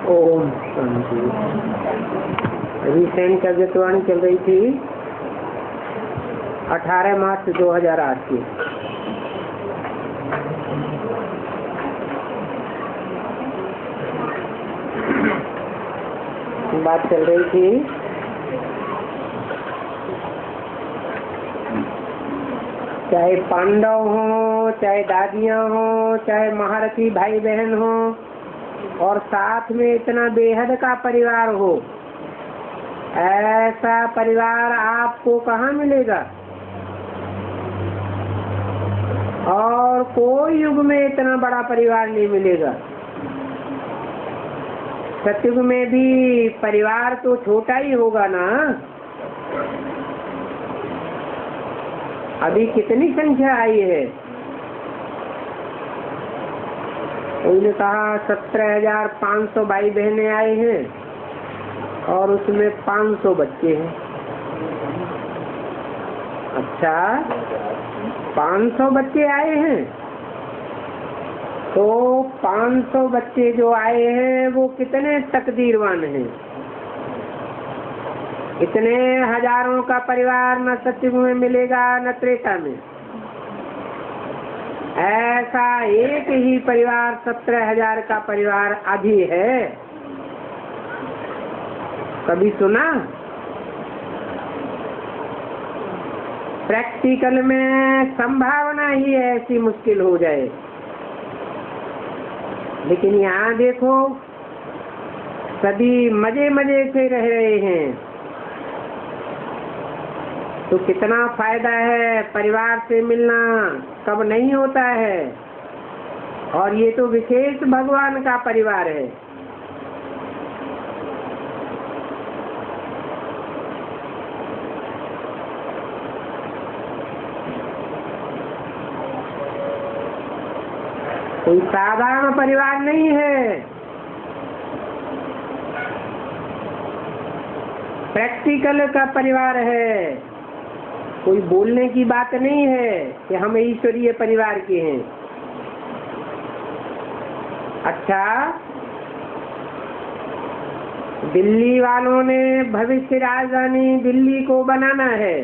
Om Shanti. Recent जगतवाणी चल रही थी 18 मार्च 2008 की। बात चल रही थी चाहे पांडव हो, चाहे दादियां हो, चाहे महारथी भाई बहन हो, और साथ में इतना बेहद का परिवार हो, ऐसा परिवार आपको कहाँ मिलेगा? और कोई युग में इतना बड़ा परिवार नहीं मिलेगा। सतयुग में भी परिवार तो छोटा ही होगा ना। अभी कितनी संख्या आई है? उन्होंने कहा 17,500 भाई बहनें आए हैं और उसमें 500 बच्चे हैं। अच्छा, 500 बच्चे आए हैं तो 500 बच्चे जो आए हैं वो कितने तकदीरवान हैं। इतने हजारों का परिवार न सतयुग में मिलेगा न त्रेता में। ऐसा एक ही परिवार 17,000 का परिवार अभी है। कभी सुना? प्रैक्टिकल में संभावना ही ऐसी मुश्किल हो जाए। लेकिन यहाँ देखो, सभी मजे मजे से रह रहे हैं, तो कितना फायदा है। परिवार से मिलना कब नहीं होता है, और ये तो विशेष भगवान का परिवार है। कोई साधारण परिवार नहीं है। प्रैक्टिकल का परिवार है। कोई बोलने की बात नहीं है कि हम ईश्वरीय परिवार के हैं। अच्छा, दिल्ली वालों ने भविष्य राजधानी दिल्ली को बनाना है,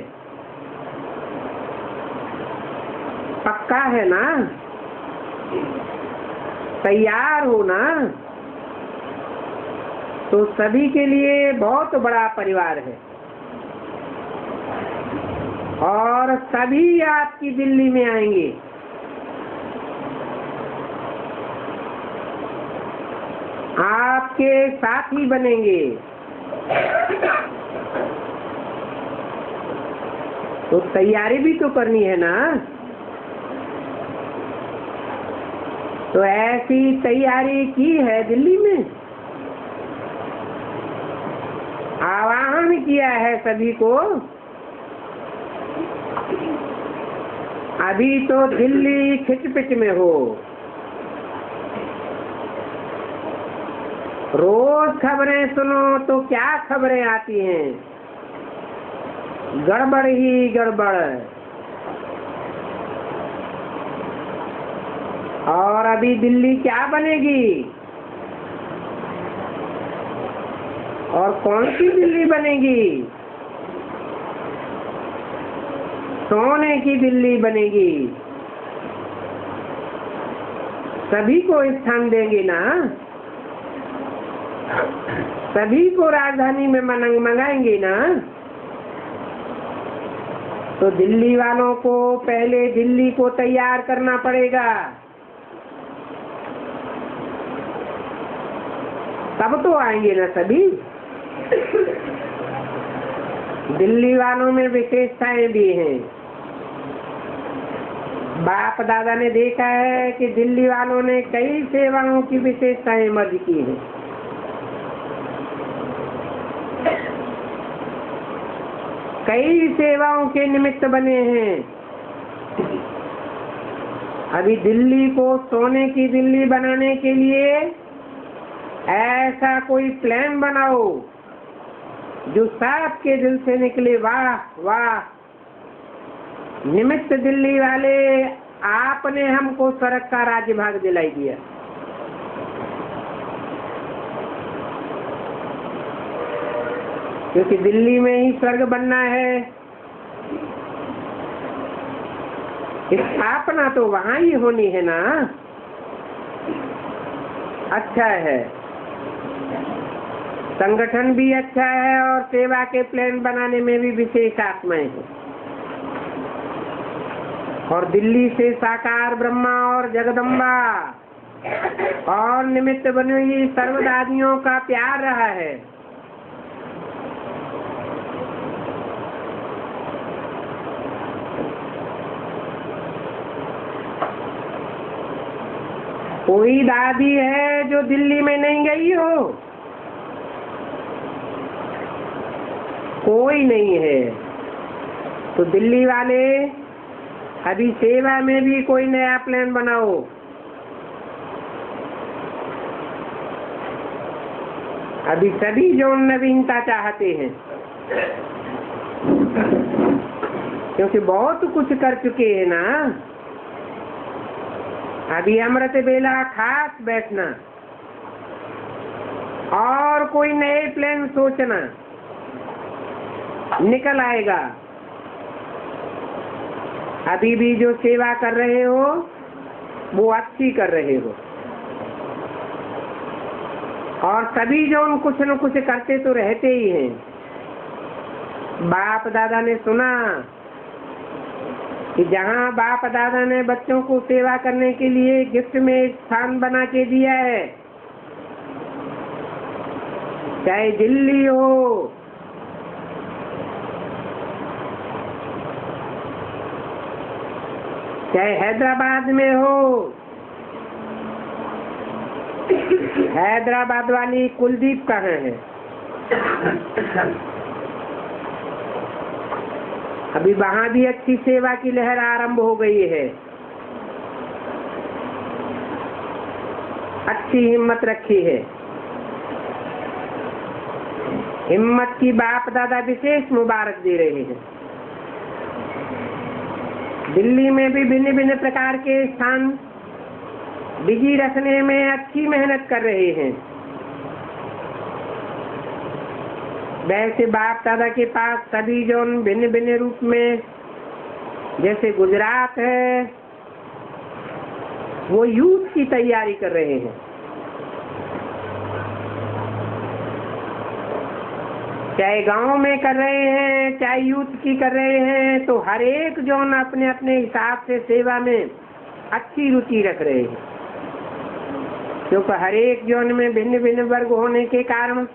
पक्का है ना? तैयार हो ना? तो सभी के लिए बहुत बड़ा परिवार है, और सभी आपकी दिल्ली में आएंगे। आपके साथी बनेंगे। तो तैयारी भी तो करनी है ना। तो ऐसी तैयारी की है दिल्ली में, आह्वान किया है सभी को। अभी तो दिल्ली खिचपिच में हो। रोज खबरें सुनो तो क्या खबरें आती हैं? गड़बड़ ही गड़बड़। और अभी दिल्ली क्या बनेगी? और कौन सी दिल्ली बनेगी? सोने की दिल्ली बनेगी। सभी को स्थान देंगे ना। सभी को राजधानी में मंगाएंगे ना। तो दिल्ली वालों को पहले दिल्ली को तैयार करना पड़ेगा, तब तो आएंगे ना सभी। दिल्ली वालों में विशेषताएं भी हैं। बाप दादा ने देखा है कि दिल्ली वालों ने कई सेवाओं की विशेषताएं मर्ज की हैं। कई सेवाओं के निमित्त बने हैं। अभी दिल्ली को सोने की दिल्ली बनाने के लिए ऐसा कोई प्लान बनाओ जो सबके दिल से निकले। वाह वाह, निमित्त दिल्ली वाले, आपने हमको स्वर्ग का राज्य भाग दिलाई दिया। क्योंकि दिल्ली में ही स्वर्ग बनना है, स्थापना तो वहाँ ही होनी है ना। अच्छा है, संगठन भी अच्छा है और सेवा के प्लान बनाने में भी विशेष आत्माएं हैं। और दिल्ली से साकार ब्रह्मा और जगदम्बा और निमित्त बनी हुई सर्वदादियों का प्यार रहा है। कोई दादी है जो दिल्ली में नहीं गई हो? कोई नहीं है। तो दिल्ली वाले अभी सेवा में भी कोई नया प्लान बनाओ। अभी सभी जो नवीनता चाहते हैं, क्योंकि बहुत कुछ कर चुके हैं ना। अभी अमृत बेला खास बैठना और कोई नए प्लान सोचना निकल आएगा। अभी भी जो सेवा कर रहे हो वो अच्छी कर रहे हो, और सभी जो कुछ न कुछ करते तो रहते ही हैं। बाप दादा ने सुना कि जहाँ बाप दादा ने बच्चों को सेवा करने के लिए गिफ्ट में स्थान बना के दिया है, चाहे दिल्ली हो, चाहे हैदराबाद में हो। हैदराबाद वाली कुलदीप कहाँ है? अभी वहाँ भी अच्छी सेवा की लहर आरंभ हो गई है। अच्छी हिम्मत रखी है। हिम्मत की बाप दादा विशेष मुबारक दे रहे हैं। दिल्ली में भी भिन्न भिन्न प्रकार के स्थान बिजी रखने में अच्छी मेहनत कर रहे हैं। वैसे बाप दादा के पास सभी जो भिन्न भिन्न रूप में, जैसे गुजरात है, वो यूथ की तैयारी कर रहे हैं। चाहे गांव में कर रहे हैं, चाहे यूथ की कर रहे हैं, तो हर एक जोन अपने अपने हिसाब से सेवा में अच्छी रुचि रख रहे हैं। क्योंकि हर एक जोन में भिन्न भिन्न वर्ग होने के कारण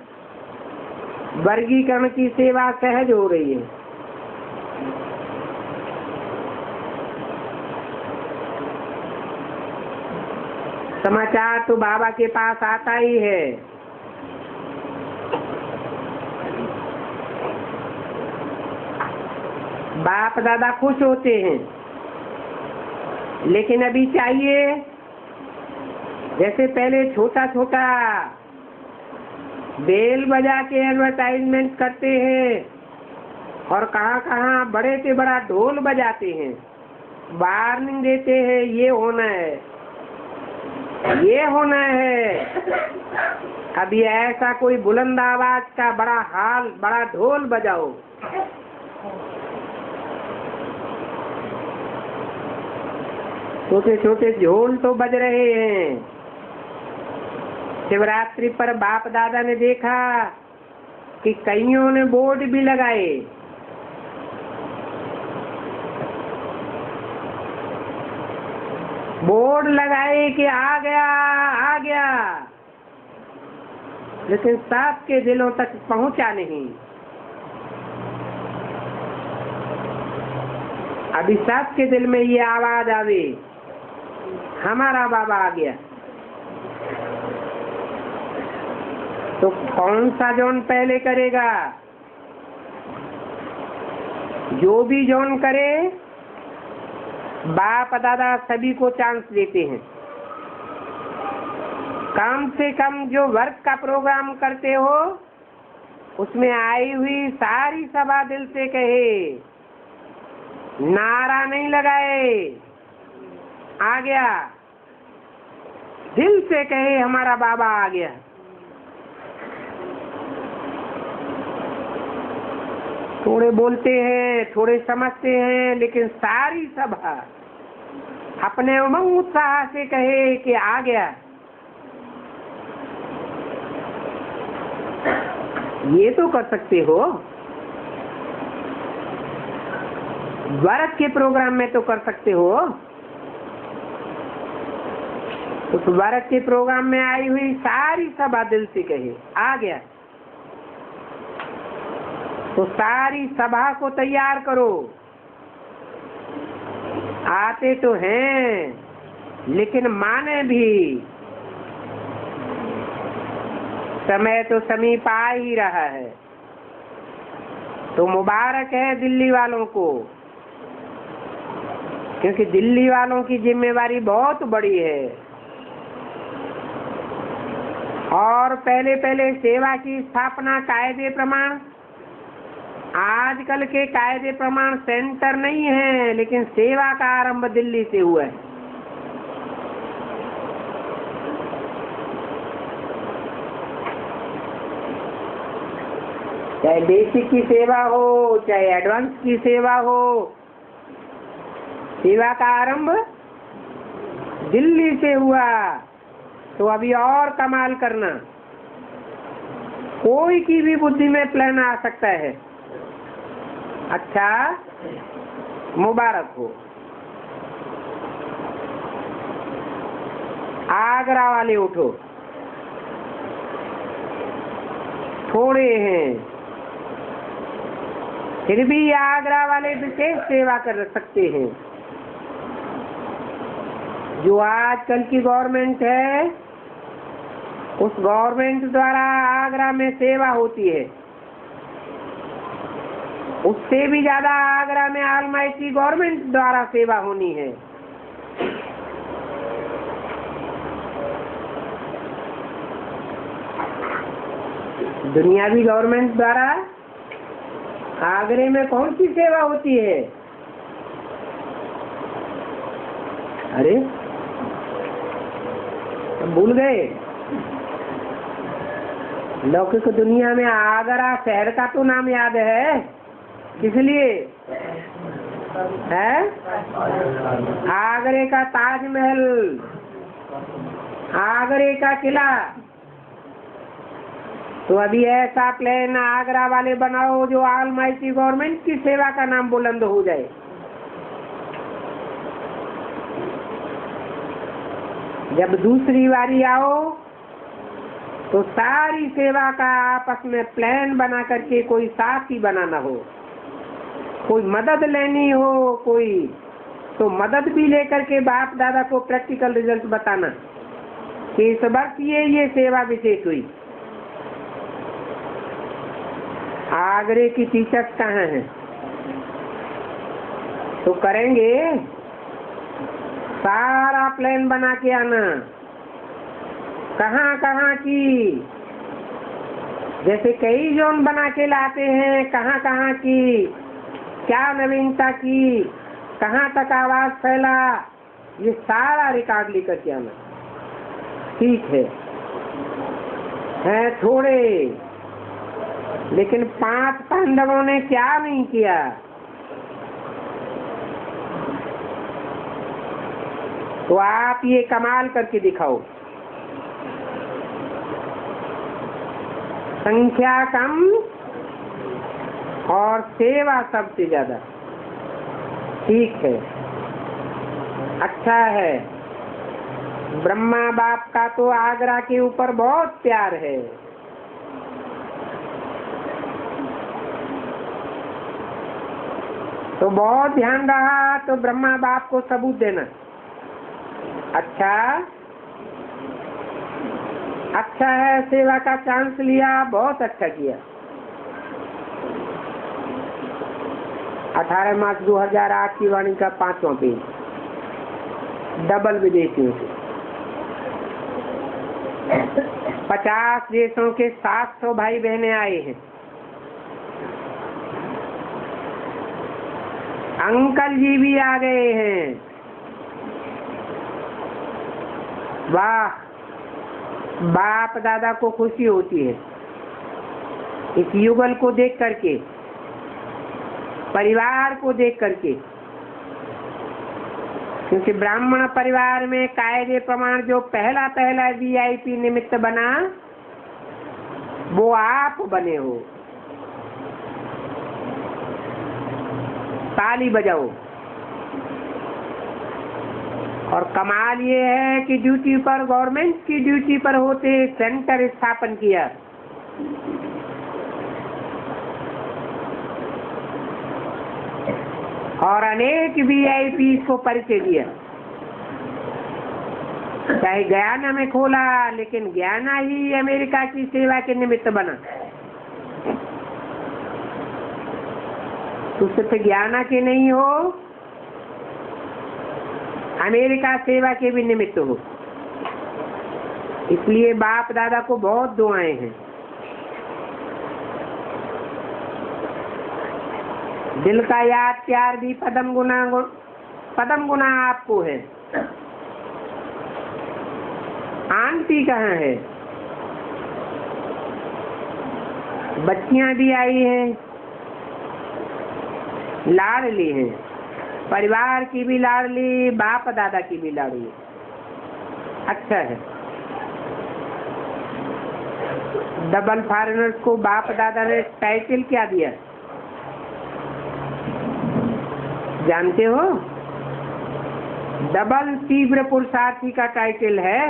वर्गीकरण की सेवा सहज हो रही है। समाचार तो बाबा के पास आता ही है। बाप दादा खुश होते हैं, लेकिन अभी चाहिए, जैसे पहले छोटा छोटा बेल बजा के एडवर्टाइजमेंट करते हैं और कहाँ कहाँ बड़े से बड़ा ढोल बजाते हैं, वार्निंग देते हैं, ये होना है, ये होना है। अभी ऐसा कोई बुलंद आवाज का बड़ा ढोल बजाओ। छोटे छोटे ढोल तो बज रहे हैं। शिवरात्रि पर बाप दादा ने देखा कि कईयों ने बोर्ड भी लगाए। बोर्ड लगाए कि आ गया आ गया, लेकिन सबके दिलों तक पहुंचा नहीं। अभी सबके दिल में ये आवाज आवे, हमारा बाबा आ गया। तो कौन सा जोन पहले करेगा? जो भी जोन करे, बाप दादा सभी को चांस देते हैं। कम से कम जो वर्क का प्रोग्राम करते हो, उसमें आई हुई सारी सभा दिल से कहे, नारा नहीं लगाए, आ गया। दिल से कहे हमारा बाबा आ गया। थोड़े बोलते हैं, थोड़े समझते हैं, लेकिन सारी सभा अपने उमंग उत्साह से कहे कि आ गया। ये तो कर सकते हो, व्रत के प्रोग्राम में तो कर सकते हो। उस व्रत के प्रोग्राम में आई हुई सारी सभा दिल से कहे आ गया, तो सारी सभा को तैयार करो। आते तो हैं लेकिन माने भी, समय तो समीप आ ही रहा है। तो मुबारक है दिल्ली वालों को, क्योंकि दिल्ली वालों की जिम्मेवारी बहुत बड़ी है। और पहले पहले सेवा की स्थापना कायदे प्रमाण, आजकल के कायदे प्रमाण सेंटर नहीं है, लेकिन सेवा का आरंभ दिल्ली से हुआ है। चाहे बेसिक की सेवा हो, चाहे एडवांस की सेवा हो, सेवा का आरंभ दिल्ली से हुआ। तो अभी और कमाल करना, कोई की भी बुद्धि में प्लान आ सकता है। अच्छा, मुबारक हो। आगरा वाले उठो, थोड़े हैं फिर भी आगरा वाले विशेष सेवा कर सकते हैं। जो आजकल की गवर्नमेंट है, उस गवर्नमेंट द्वारा आगरा में सेवा होती है, उससे भी ज्यादा आगरा में ऑलमाइटी गवर्नमेंट द्वारा सेवा होनी है। दुनियावी गवर्नमेंट द्वारा आगरे में कौन सी सेवा होती है? अरे भूल गए। लौकिक दुनिया में आगरा शहर का तो नाम याद है, किस लिए है? आगरे का ताजमहल, आगरे का किला। तो अभी ऐसा प्लान आगरा वाले बनाओ जो ऑलमाइटी गवर्नमेंट की सेवा का नाम बुलंद हो जाए। जब दूसरी बारी आओ तो सारी सेवा का आपस में प्लान बना करके कोई साथी बनाना हो, कोई मदद लेनी हो कोई, तो मदद भी लेकर के बाप दादा को प्रैक्टिकल रिजल्ट बताना कि इस वर्ष ये सेवा विशेष हुई। आगरे की टीचर्स कहाँ हैं? तो करेंगे, सारा प्लान बना के आना। कहाँ कहाँ की, जैसे कई जोन बना के लाते हैं, कहाँ कहाँ की क्या नवीनता की, कहाँ तक आवाज फैला, ये सारा रिकॉर्ड लेकर के आना। ठीक है थोड़े, लेकिन 5 पांडवों ने क्या नहीं किया। तो आप ये कमाल करके दिखाओ। संख्या कम और सेवा सबसे ज्यादा। ठीक है, अच्छा है। ब्रह्मा बाप का तो आगरा के ऊपर बहुत प्यार है। तो बहुत ध्यान रहा, तो ब्रह्मा बाप को सबूत देना। अच्छा है, सेवा का चांस लिया, बहुत अच्छा किया। 18 मार्च 2008 की वाणी का 5वां पेज, डबल विदेशियों से 50 देशों के 700 भाई बहने आए हैं। अंकल जी भी आ गए हैं। वाह, बाप दादा को खुशी होती है इस युगल को देख करके परिवार को देख करके, क्योंकि ब्राह्मण परिवार में कायदे प्रमाण जो पहला वीआईपी निमित्त बना वो आप बने हो। ताली बजाओ। और कमाल ये है कि ड्यूटी पर, गवर्नमेंट की ड्यूटी पर होते सेंटर स्थापन किया। और अनेक वीआईपी को परिचय दिया। चाहे गयाना में खोला, लेकिन गयाना ही अमेरिका की सेवा के निमित्त बना। तो सिर्फ गयाना के नहीं हो, अमेरिका सेवा के भी निमित्त हो। इसलिए बाप दादा को बहुत दुआएं हैं। दिल का याद प्यार भी पदम गुना आपको है। आंटी कहाँ है? बच्चियां भी आई हैं, लाडली हैं, परिवार की भी लाडली, बाप दादा की भी लाडली। अच्छा है। डबल फॉरेनर्स को बाप दादा ने टाइटल क्या दिया जानते हो? डबल तीव्र पुरुषार्थी का टाइटल है।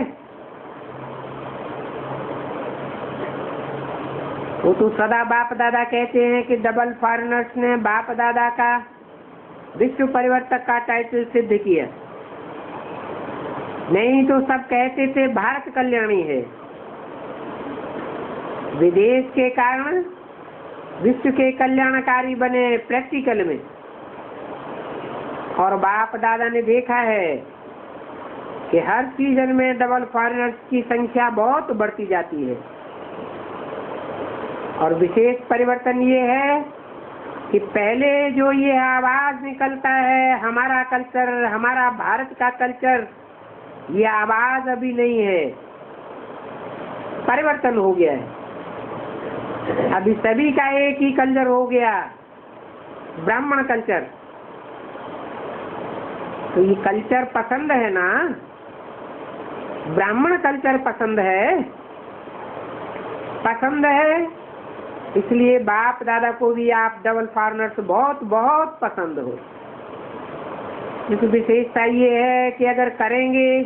वो तो सदा बाप दादा कहते हैं कि डबल फॉरेनर्स ने बाप दादा का विश्व परिवर्तक का टाइटल सिद्ध किया। नहीं तो सब कहते थे भारत कल्याणी है। विदेश के कारण विश्व के कल्याणकारी बने प्रैक्टिकल में। और बाप दादा ने देखा है कि हर सीजन में डबल फॉरेनर्स की संख्या बहुत बढ़ती जाती है। और विशेष परिवर्तन ये है कि पहले जो ये आवाज निकलता है हमारा कल्चर, हमारा भारत का कल्चर, ये आवाज अभी नहीं है, परिवर्तन हो गया है। अभी सभी का एक ही कल्चर हो गया, ब्राह्मण कल्चर। तो ये कल्चर पसंद है ना? ब्राह्मण कल्चर पसंद है, पसंद है। इसलिए बाप दादा को भी आप डबल फॉरेनर्स बहुत बहुत पसंद हो। क्योंकि विशेषता ये है कि अगर करेंगे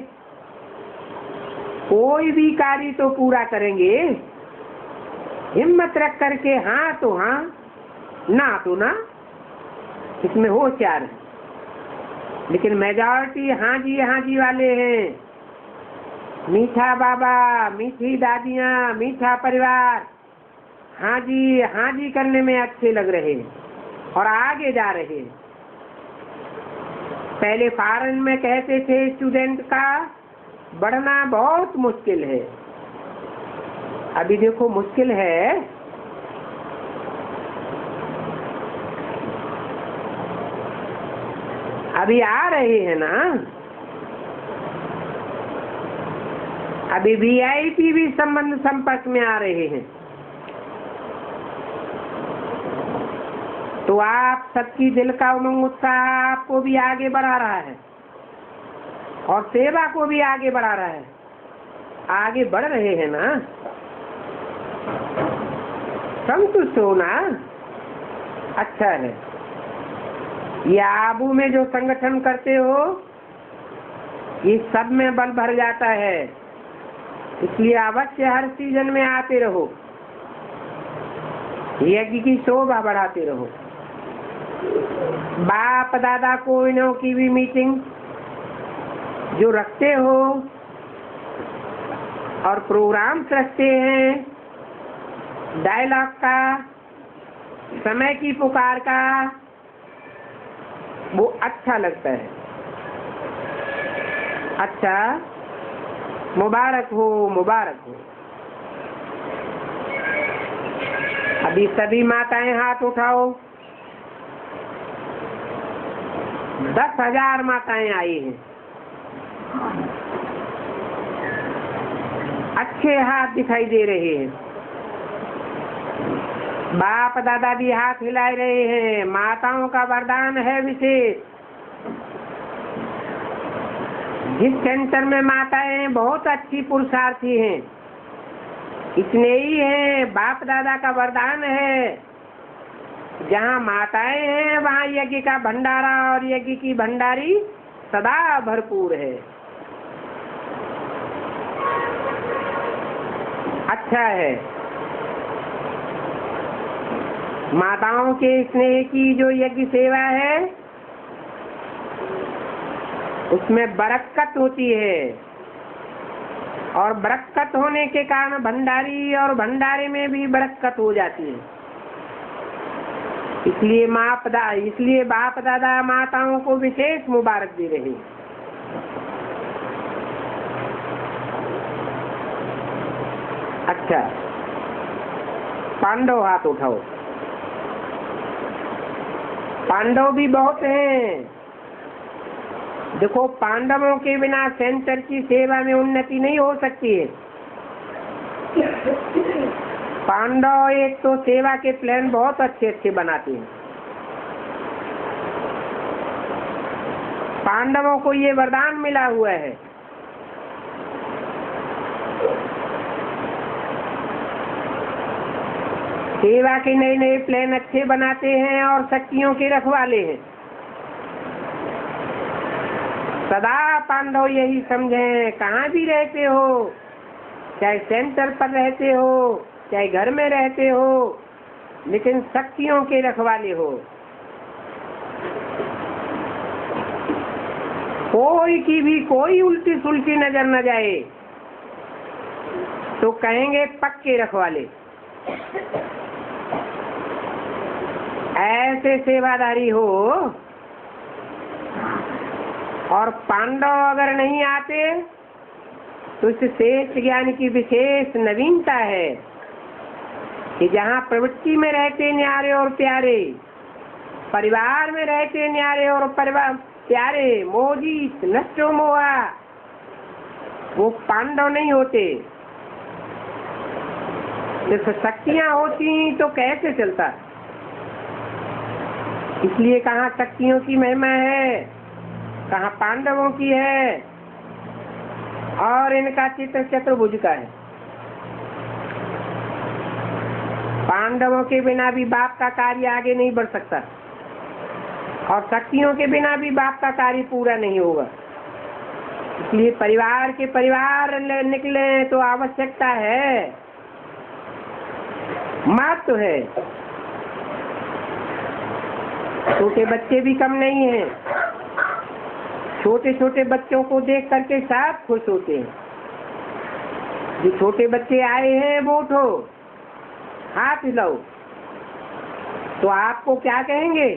कोई भी कार्य तो पूरा करेंगे, हिम्मत रख करके। हाँ तो हाँ, ना तो ना, इसमें होशियार है। लेकिन मेजॉरिटी हाँ जी वाले हैं। मीठा बाबा, मीठी दादियाँ, मीठा परिवार, हाँ जी करने में अच्छे लग रहे हैं और आगे जा रहे हैं। पहले फॉरेन में कहते थे स्टूडेंट का बढ़ना बहुत मुश्किल है। अभी देखो मुश्किल है। अभी आ रहे हैं ना, अभी वीआईपी भी संबंध संपर्क में आ रहे हैं। तो आप सबकी दिल का उमंग उत्साह आपको भी आगे बढ़ा रहा है और सेवा को भी आगे बढ़ा रहा है। आगे बढ़ रहे हैं ना, संतुष्ट होना अच्छा है। ये आबू में जो संगठन करते हो, ये सब में बल भर जाता है। इसलिए अवश्य हर सीजन में आते रहो, यज्ञ की शोभा बढ़ाते रहो। बाप दादा को इन्हों की भी मीटिंग जो रखते हो और प्रोग्राम्स रखते हैं, डायलॉग का, समय की पुकार का, वो अच्छा लगता है। अच्छा, मुबारक हो, मुबारक हो। अभी सभी माताएं हाथ उठाओ। 10,000 माताएं आई हैं। अच्छे हाथ दिखाई दे रहे हैं। बाप दादा भी हाथ हिला रहे हैं। माताओं का वरदान है विशेष। जिस सेंटर में माताएं बहुत अच्छी पुरुषार्थी हैं, इतने ही हैं, बाप दादा का वरदान है। जहाँ माताएं हैं वहाँ यज्ञ का भंडारा और यज्ञ की भंडारी सदा भरपूर है। अच्छा है। माताओं के स्नेह की जो यज्ञ सेवा है उसमें बरकत होती है, और बरकत होने के कारण भंडारी और भंडारे में भी बरकत हो जाती है। इसलिए बाप दादा माताओं को विशेष मुबारक दे रहे। अच्छा, पांडव हाथ उठाओ। पांडव भी बहुत हैं। देखो, पांडवों के बिना सेंटर की सेवा में उन्नति नहीं हो सकती है। पांडव एक तो सेवा के प्लान बहुत अच्छे अच्छे बनाते हैं। पांडवों को ये वरदान मिला हुआ है। सेवा के नए नए प्लान अच्छे बनाते हैं और शक्तियों के रखवाले हैं। सदा पांडव यही समझें, कहाँ भी रहते हो, चाहे सेंटर पर रहते हो चाहे घर में रहते हो, लेकिन शक्तियों के रखवाले हो। कोई की भी कोई उल्टी सुल्टी नजर न जाए तो कहेंगे पक्के रखवाले। ऐसे सेवादारी हो। और पांडव अगर नहीं आते तो इस श्रेष्ठ ज्ञान की विशेष नवीनता है कि जहाँ प्रवृत्ति में रहते न्यारे और प्यारे, परिवार में रहते न्यारे और परिवार प्यारे, मोजीत नष्टो मोहा, वो पांडव नहीं होते। सिर्फ शक्तियाँ होती तो कैसे चलता। इसलिए कहाँ शक्तियों की महिमा है, कहाँ पांडवों की है, और इनका चित्र चतुर्भुज का है। पांडवों के बिना भी बाप का कार्य आगे नहीं बढ़ सकता, और शक्तियों के बिना भी बाप का कार्य पूरा नहीं होगा। इसलिए परिवार के परिवार निकले तो आवश्यकता है, महत्व है। छोटे बच्चे भी कम नहीं हैं। छोटे छोटे बच्चों को देख करके सब खुश होते हैं। जो छोटे बच्चे आए हैं वो उठो, हाथ हिलाओ, तो आपको क्या कहेंगे?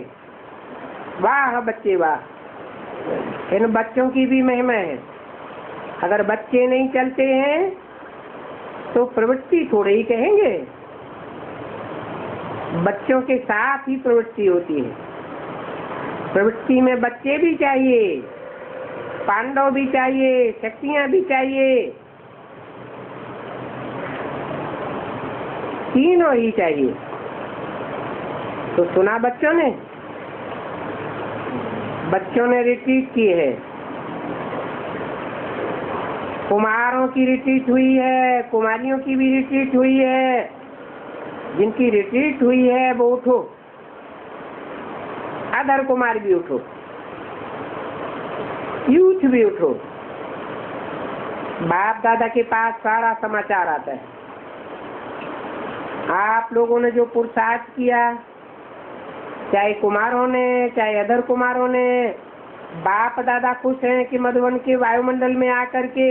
वाह बच्चे वाह। इन बच्चों की भी महिमा है। अगर बच्चे नहीं चलते हैं तो प्रवृत्ति थोड़े ही कहेंगे। बच्चों के साथ ही प्रवृत्ति होती है। प्रवृत्ति में बच्चे भी चाहिए, पांडव भी चाहिए, शक्तियां भी चाहिए, तीनों ही चाहिए। तो सुना बच्चों ने रिट्रीट की है। कुमारों की रिट्रीट हुई है, कुमारियों की भी रिट्रीट हुई है। जिनकी रिट्रीट हुई है वो उठो, अधर कुमार भी उठो, यूथ भी उठो। बाप दादा के पास सारा समाचार आता है। आप लोगों ने जो पुरुषार्थ किया, चाहे कुमारों ने चाहे अधर कुमारों ने, बाप दादा खुश हैं कि मधुबन के वायुमंडल में आकर के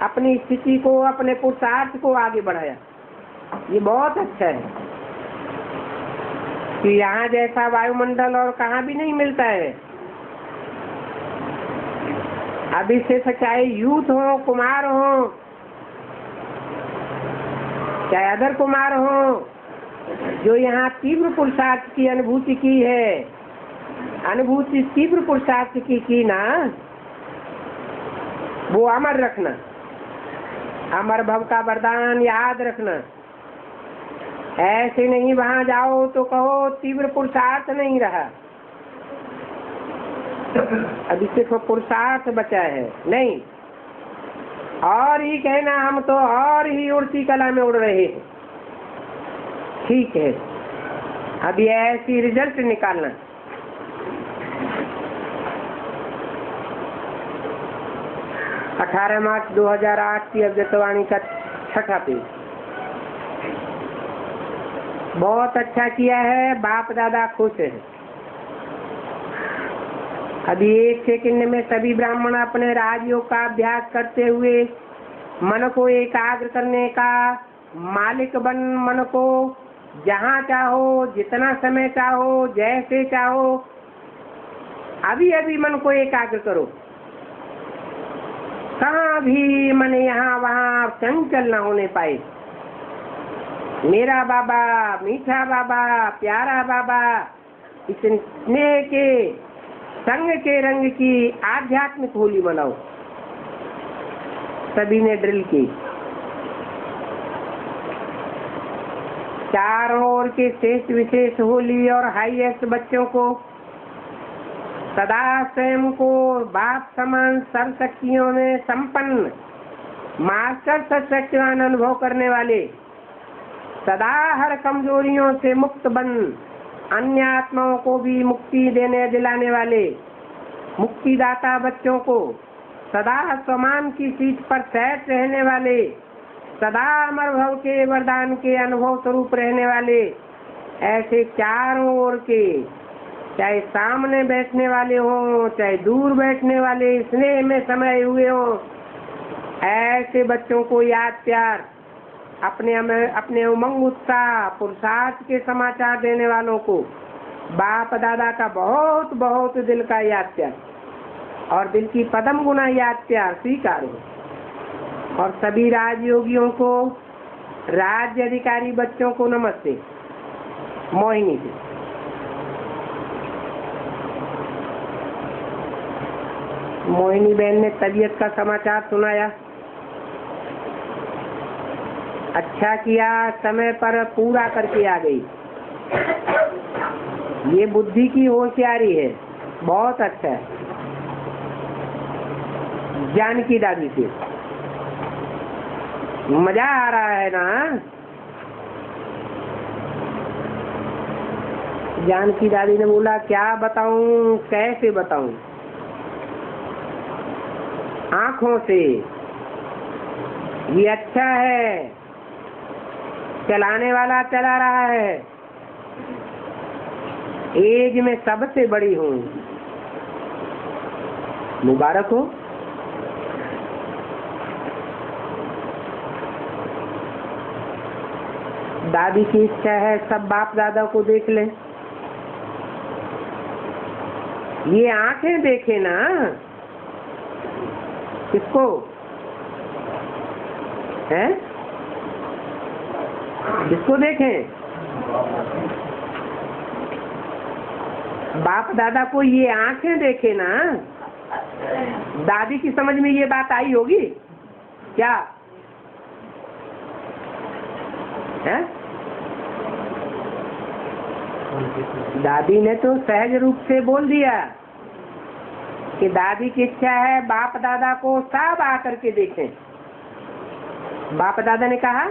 अपनी स्थिति को, अपने पुरुषार्थ को आगे बढ़ाया। ये बहुत अच्छा है कि यहाँ जैसा वायुमंडल और कहाँ भी नहीं मिलता है। अभी से चाहे यूथ हो, कुमार हो, चाहे अदर कुमार हो, जो यहाँ तीव्र पुरुषार्थ की अनुभूति की है, अनुभूति तीव्र पुरुषार्थ की ना, वो अमर रखना, अमर भव का वरदान याद रखना ऐसे नहीं वहां जाओ तो कहो तीव्र पुरुषार्थ नहीं रहा, अभी सिर्फ पुरुषार्थ बचा है। नहीं, और ही कहना हम तो और ही उड़ती कला में उड़ रहे हैं। ठीक है, अभी ऐसी रिजल्ट निकालना। 18 मार्च 2008 की अव्यक्तवाणी का 6ठा पेज। बहुत अच्छा किया है, बाप दादा खुश है। अभी 1 सेकंड में सभी ब्राह्मण अपने राजयोग का अभ्यास करते हुए मन को एकाग्र करने का मालिक बन, मन को जहाँ चाहो, जितना समय चाहो, जैसे चाहो, अभी अभी मन को एकाग्र करो। कहाँ भी मन यहाँ वहाँ चंचल न होने पाए। मेरा बाबा, मीठा बाबा, प्यारा बाबा, इस स्नेह के संग के रंग की आध्यात्मिक होली मनाओ। सभी ने ड्रिल की। चारों ओर के श्रेष्ठ विशेष होली और हाईएस्ट बच्चों को सदा स्वयं को बाप समान सर्व शक्तियों में संपन्न मास्टर सशक्तिवान अनुभव करने वाले, सदा हर कमजोरियों से मुक्त बन अन्य आत्माओं को भी मुक्ति देने दिलाने वाले मुक्तिदाता बच्चों को, सदा स्वमान की सीट पर सैट रहने वाले, सदा अमर भव के वरदान के अनुभव स्वरूप रहने वाले, ऐसे चारों ओर के, चाहे सामने बैठने वाले हों, चाहे दूर बैठने वाले, स्नेह में समाये हुए हों, ऐसे बच्चों को याद प्यार, अपने उमंग उत्साह पुरुषार्थ के समाचार देने वालों को बाप दादा का बहुत बहुत दिल का याद प्यार और दिल की पदम गुना याद प्यार स्वीकार हो। और सभी राजयोगियों को, राज्य अधिकारी बच्चों को नमस्ते। मोहिनी जी, मोहिनी बहन ने तबीयत का समाचार सुनाया। अच्छा किया, समय पर पूरा करके आ गई। ये बुद्धि की होशियारी है, बहुत अच्छा है। जानकी दादी से मजा आ रहा है ना? जानकी दादी ने बोला क्या बताऊं, कैसे बताऊं? आंखों से। ये अच्छा है, चलाने वाला चला रहा है। एज में सबसे बड़ी हूँ, मुबारक हो। दादी की इच्छा है सब बाप दादा को देख ले। ये आंखें देखे ना, किसको है? किसको देखें? बाप दादा को ये आंखें देखे ना। दादी की समझ में ये बात आई होगी क्या है? दादी ने तो सहज रूप से बोल दिया कि दादी की इच्छा है बाप दादा को सब आकर के देखें। बाप दादा ने कहा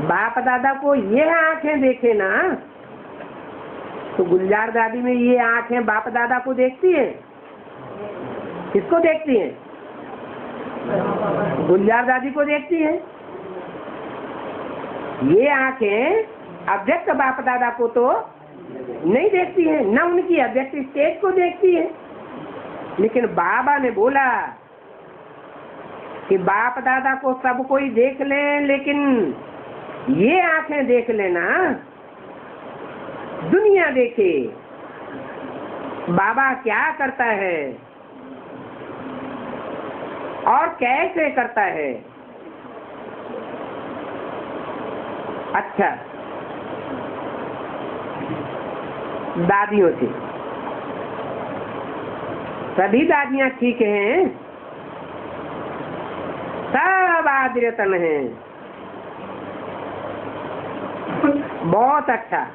बाप दादा को ये आंखें देखे ना, तो गुलजार दादी में ये आंखें बाप दादा को देखती है। किसको देखती है? गुलजार दादी को देखती है। ये आंखें अव्यक्त बाप दादा को तो नहीं देखती है, न उनकी अव्यक्त स्टेट को देखती है। लेकिन बाबा ने बोला कि बाप दादा को सब कोई देख ले, लेकिन ये आंखें देख लेना, दुनिया देखे बाबा क्या करता है और कैसे करता है। अच्छा, दादियों से सभी दादियां ठीक हैं, सब आद्यतन हैं। बहुत अच्छा,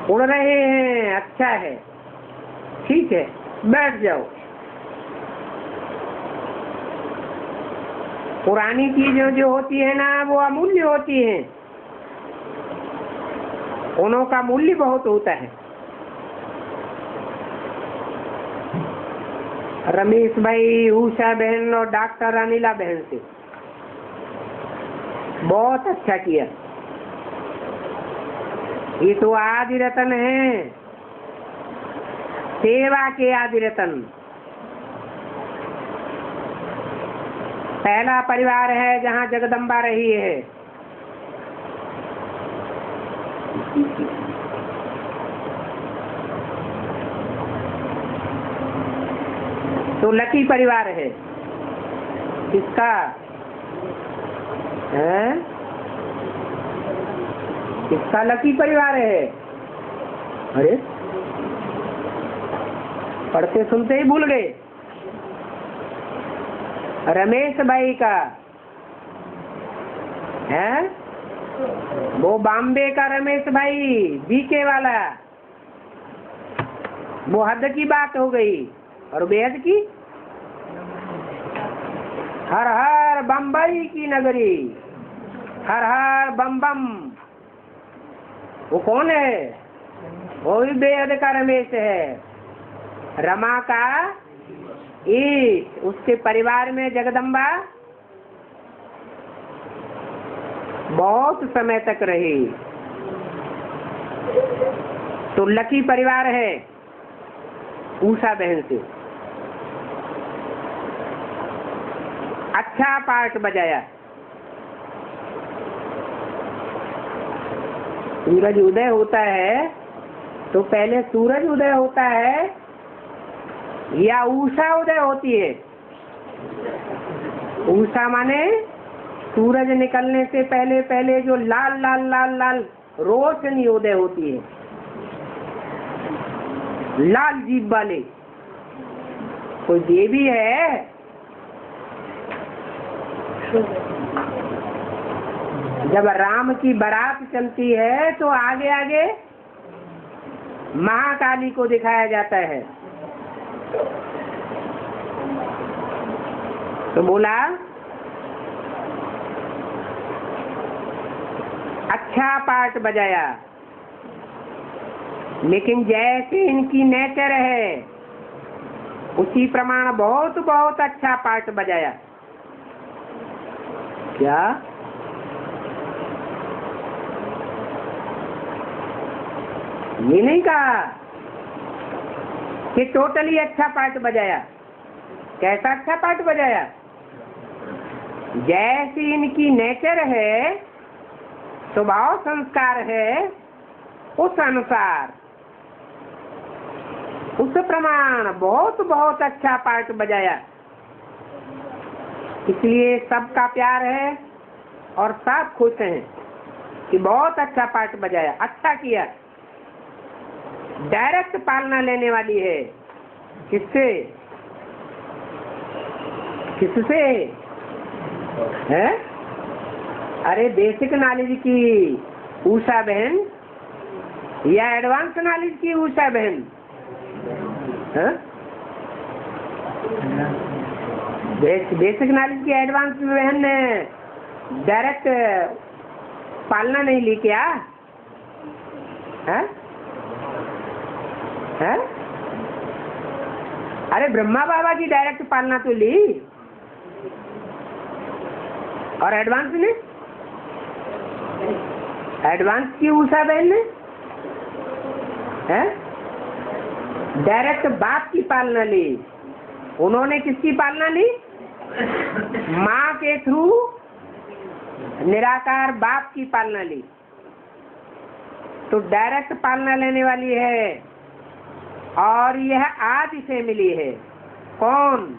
उड़ रहे हैं, अच्छा है, ठीक है, बैठ जाओ। पुरानी चीजें जो होती है ना वो अमूल्य होती हैं, उनों का मूल्य बहुत होता है। रमेश भाई उषा बहन और डॉक्टर अनिला बहन से बहुत अच्छा किया। ये तो आदि रतन है, सेवा के आदि रतन। पहला परिवार है जहाँ जगदम्बा रही है। तो लकी परिवार है किसका है? किसका लकी परिवार है? अरे पढ़ते सुनते ही भूल गए। रमेश भाई का है, वो बॉम्बे का रमेश भाई, बीके वाला। वो हद की बात हो गई। और बेहद की, हर हर बम्बई की नगरी, हर हर बम बम। वो कौन है? वो भी बेहद का रमेश है, रमा का ईश। उसके परिवार में जगदम्बा बहुत समय तक रही। तो लकी परिवार है उषा बहन से। अच्छा पार्ट बजाया। सूरज उदय होता है तो पहले सूरज उदय होता है या उषा उदय होती है? उषा माने सूरज निकलने से पहले पहले जो लाल लाल लाल लाल रोशनी उदय होती है, लाल जीभ वाले। कोई देवी है? जब राम की बारात चलती है तो आगे आगे महाकाली को दिखाया जाता है। तो बोला अच्छा पार्ट बजाया, लेकिन जैसे इनकी नेचर है उसी प्रमाण बहुत बहुत अच्छा पार्ट बजाया। क्या? ये नहीं कहा कि टोटली अच्छा पार्ट बजाया। कैसा अच्छा पार्ट बजाया? जैसी इनकी नेचर है, स्वभाव संस्कार है, उस अनुसार उस प्रमाण बहुत बहुत अच्छा पार्ट बजाया। इसलिए सबका प्यार है और सब खुश हैं कि बहुत अच्छा पार्ट बजाया, अच्छा किया। डायरेक्ट पालना लेने वाली है। किससे? किससे है? अरे बेसिक नॉलेज की उषा बहन या एडवांस नॉलेज की उषा बहन? बेसिक नॉलेज की एडवांस बहन ने डायरेक्ट पालना नहीं ली क्या? है? है? अरे ब्रह्मा बाबा की डायरेक्ट पालना तो ली, और एडवांस ने, एडवांस की उषा बहन ने है डायरेक्ट बाप की पालना ली। उन्होंने किसकी पालना ली? माँ के थ्रू निराकार बाप की पालना ली। तो डायरेक्ट पालना लेने वाली है। और यह आदि फैमिली है। कौन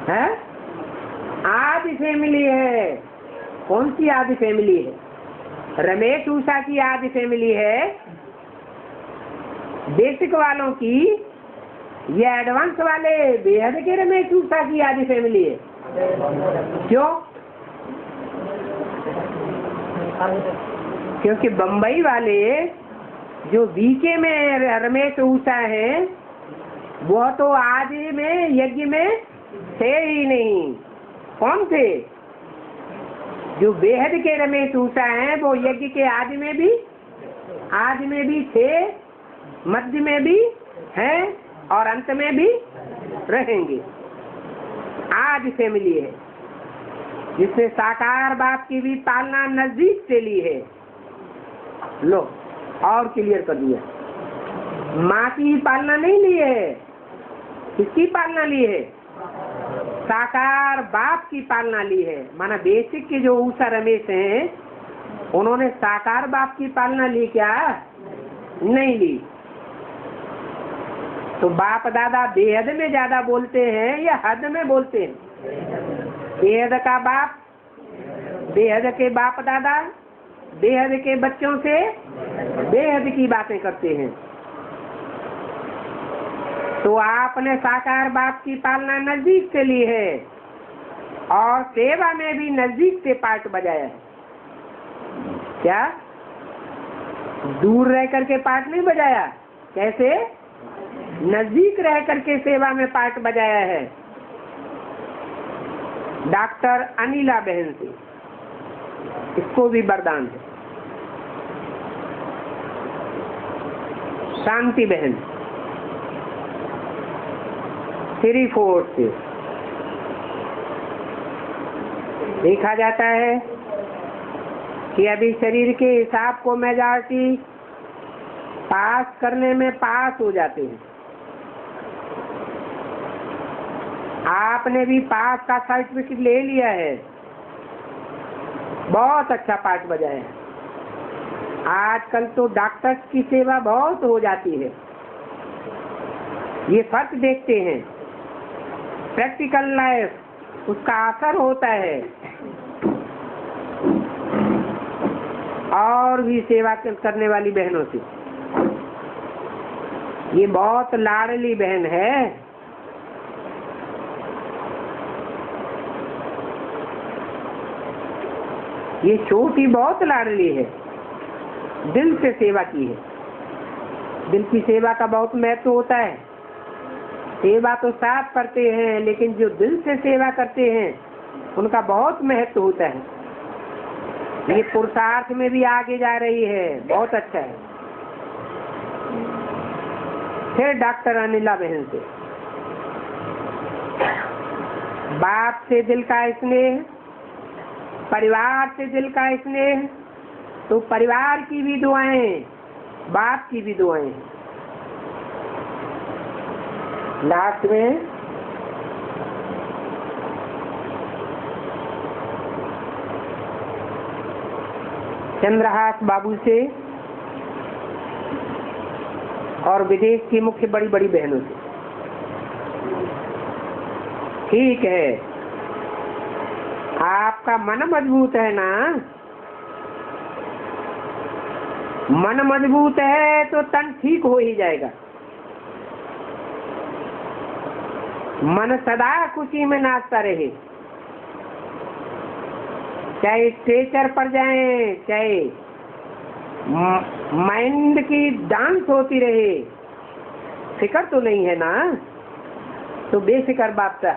है? आदि फैमिली है। कौन सी आदि फैमिली है? रमेश उषा की आदि फैमिली है, बेसिक वालों की। ये एडवांस वाले बेहद के रमेश उषा की आदि फैमिली है। क्यों? क्योंकि बम्बई वाले जो बीके में रमेश ऊषा है वो तो आदि में यज्ञ में थे ही नहीं। कौन थे? जो बेहद के रमेश ऊषा हैं वो यज्ञ के आदि में भी थे, मध्य में भी हैं और अंत में भी रहेंगे। आज से मिली है जिसने साकार बाप की भी पालना नजदीक से ली है। लो और क्लियर कर दिया, माँ की पालना नहीं ली है। किसकी पालना ली है? साकार बाप की पालना ली है। माना बेसिक के जो ऊषा रमेश हैं उन्होंने साकार बाप की पालना ली क्या? नहीं ली। तो बाप दादा बेहद में ज्यादा बोलते हैं या हद में बोलते हैं? बेहद का बाप, बेहद के बाप दादा बेहद के बच्चों से बेहद की बातें करते हैं। तो आपने साकार बाप की पालना नजदीक से ली है और सेवा में भी नजदीक से पार्ट बजाया है। क्या दूर रह करके पार्ट नहीं बजाया? कैसे? नजदीक रह करके सेवा में पार्ट बजाया है। डॉक्टर अनिला बहन से, इसको भी वरदान है। शांति बहन 3-4 से देखा जाता है कि अभी शरीर के हिसाब को मेजॉरिटी पास करने में पास हो जाते हैं। आपने भी पास का सर्टिफिकेट ले लिया है, बहुत अच्छा पाठ बजाया है। आजकल तो डॉक्टर्स की सेवा बहुत हो जाती है। ये फर्क देखते हैं, प्रैक्टिकल लाइफ उसका असर होता है। और भी सेवा करने वाली बहनों से, ये बहुत लाडली बहन है। ये छोटी बहुत लाडली है, दिल से सेवा की है। दिल की सेवा का बहुत महत्व होता है। सेवा तो साफ करते हैं लेकिन जो दिल से सेवा करते हैं उनका बहुत महत्व होता है। ये पुरुषार्थ में भी आगे जा रही है, बहुत अच्छा है। फिर डॉक्टर अनिला बहन से, बाप से दिल का स्नेह, परिवार से दिल का स्नेह, तो परिवार की भी दुआएं, बाप की भी दुआएं। लास्ट में चंद्रहास बाबू से और विदेश की मुख्य बड़ी बड़ी बहनों से। ठीक है, आपका मन मजबूत है ना? मन मजबूत है तो तन ठीक हो ही जाएगा। मन सदा खुशी में नाचता रहे, चाहे स्ट्रेचर पर जाए, चाहे माइंड की डांस होती रहे, फिक्र तो नहीं है ना? तो बेफिक्र बाप का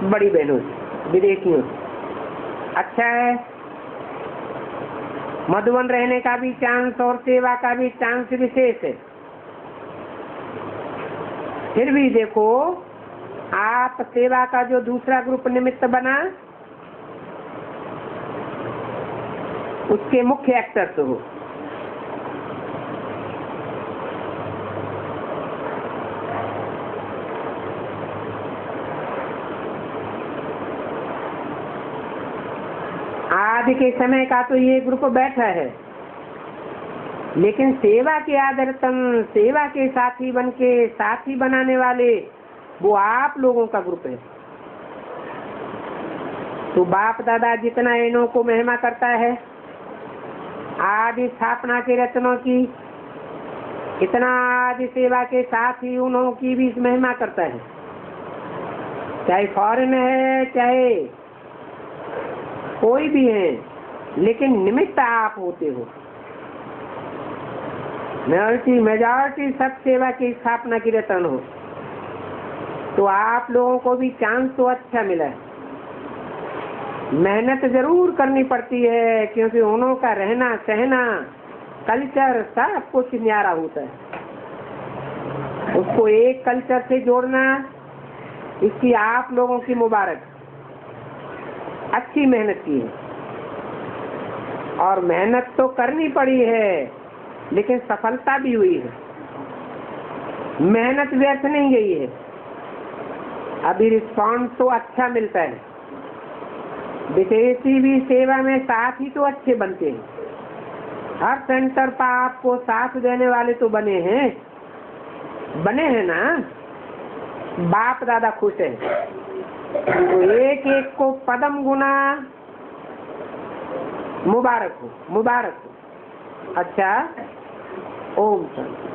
बड़ी बहनों से, विदेशियों से अच्छा है। मधुबन रहने का भी चांस और सेवा का भी चांस विशेष है। फिर भी देखो, आप सेवा का जो दूसरा ग्रुप निमित्त बना उसके मुख्य एक्टर्स हो। आज के समय का तो ये ग्रुप बैठा है, लेकिन सेवा के आदर्शन, सेवा के साथी बन के साथी बनाने वाले वो आप लोगों का ग्रुप है। तो बाप दादा जितना इन्हों को महिमा करता है, आदि स्थापना के रत्नों की, इतना आदि सेवा के साथ ही उन्हों की भी महिमा करता है। चाहे फॉरेन है, चाहे कोई भी है, लेकिन निमित्त आप होते हो। मेजॉरिटी सब सेवा की स्थापना की रतन हो, तो आप लोगों को भी चांस तो अच्छा मिला है। मेहनत जरूर करनी पड़ती है, क्योंकि उन्हों का रहना सहना कल्चर सब कुछ न्यारा होता है। उसको एक कल्चर से जोड़ना, इसकी आप लोगों की मुबारक, अच्छी मेहनत की है। और मेहनत तो करनी पड़ी है, लेकिन सफलता भी हुई है। मेहनत व्यर्थ नहीं गई है। अभी रिस्पॉन्स तो अच्छा मिलता है। विदेशी भी सेवा में साथ ही तो अच्छे बनते हैं। हर सेंटर पर आपको साथ देने वाले तो बने हैं ना। बाप दादा खुश है, तो एक एक को पदम गुना मुबारक हो। अच्छा, ओम शांति।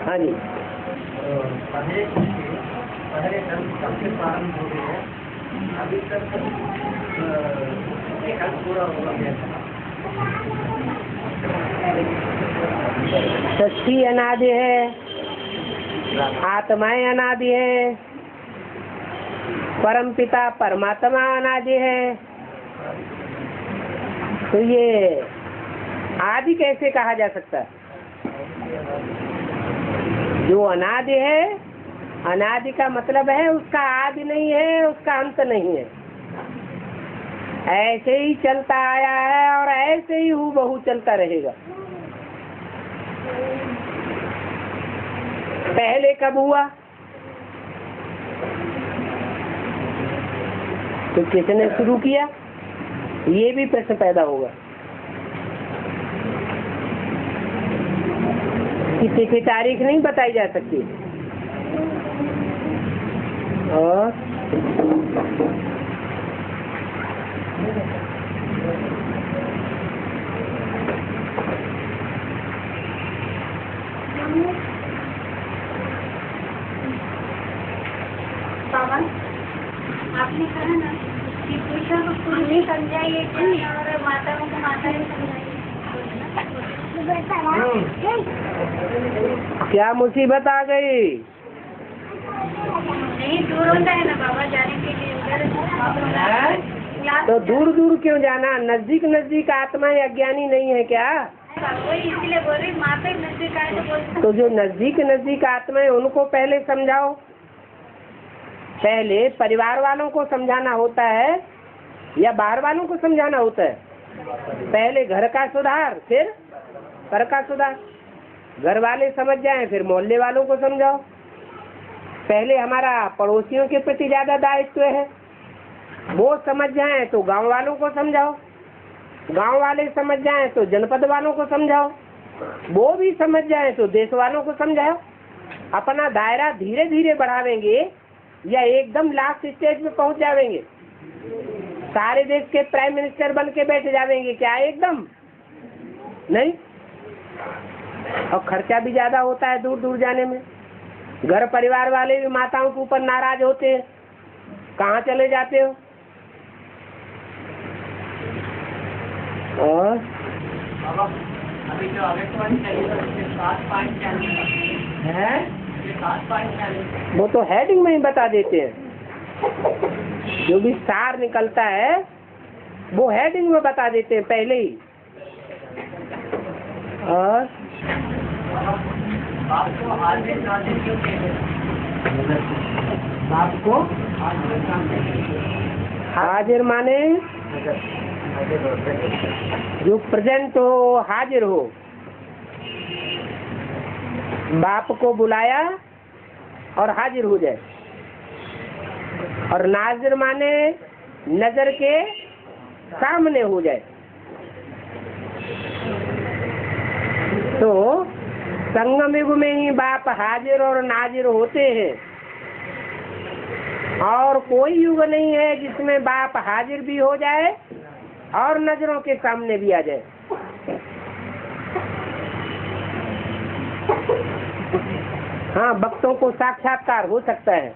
हाँ जी, पहले कब से प्रारंभ हो गए हैं, अभी तक एक पूरा हो गया था। सृष्टि अनादि है, आत्माएं अनादि है, परम पिता परमात्मा अनादि है। तो ये आदि कैसे कहा जा सकता है? जो अनादि है, अनादि का मतलब है उसका आदि नहीं है, उसका अंत नहीं है, ऐसे ही चलता आया है और ऐसे ही हूबहू चलता रहेगा। पहले कब हुआ? तो किसने शुरू किया? ये भी प्रश्न पैदा होगा। किसी की तारीख नहीं बताई जा सकती। और आपने कहा ना कि पुरुषों को पुरुष ही समझाइए और माताओं को माता ही समझाइए। क्या मुसीबत आ गई? नहीं, दूर होता है ना बाबा जाने के लिए उधर। तो दूर दूर क्यों जाना? नजदीक नजदीक आत्माएं अज्ञानी नहीं है क्या? वही इसलिए बोल रही, माता ही नजदीक आए तो बोल। तो जो नजदीक नजदीक आत्माएं उनको पहले समझाओ। पहले परिवार वालों को समझाना होता है या बाहर वालों को समझाना होता है? पहले घर का सुधार, फिर पर का सुधार। घर वाले समझ जाएं, फिर मोहल्ले वालों को समझाओ। पहले हमारा पड़ोसियों के प्रति ज्यादा दायित्व है, वो समझ जाएं तो गांव वालों को समझाओ। गांव वाले समझ जाएं तो जनपद वालों को समझाओ। वो भी समझ जाएं तो देश वालों को समझाओ। अपना दायरा धीरे धीरे बढ़ावेंगे या एकदम लास्ट स्टेज में पहुंच जाएंगे? सारे देश के प्राइम मिनिस्टर बन के बैठ जाएंगे क्या एकदम? नहीं। और खर्चा भी ज्यादा होता है दूर दूर जाने में। घर परिवार वाले भी माताओं के ऊपर नाराज होते हैं, कहाँ चले जाते हो? और अभी जो है वो तो हेडिंग में ही बता देते हैं। जो भी सार निकलता है वो हेडिंग में बता देते हैं पहले ही। और आपको हाजिर माने जो प्रेजेंट हो, हाजिर हो। बाप को बुलाया और हाजिर हो जाए। और नाजिर माने नजर के सामने हो जाए। तो संगम युग में ही बाप हाजिर और नाजिर होते हैं, और कोई युग नहीं है जिसमें बाप हाजिर भी हो जाए और नजरों के सामने भी आ जाए। हाँ, भक्तों को साक्षात्कार हो सकता है,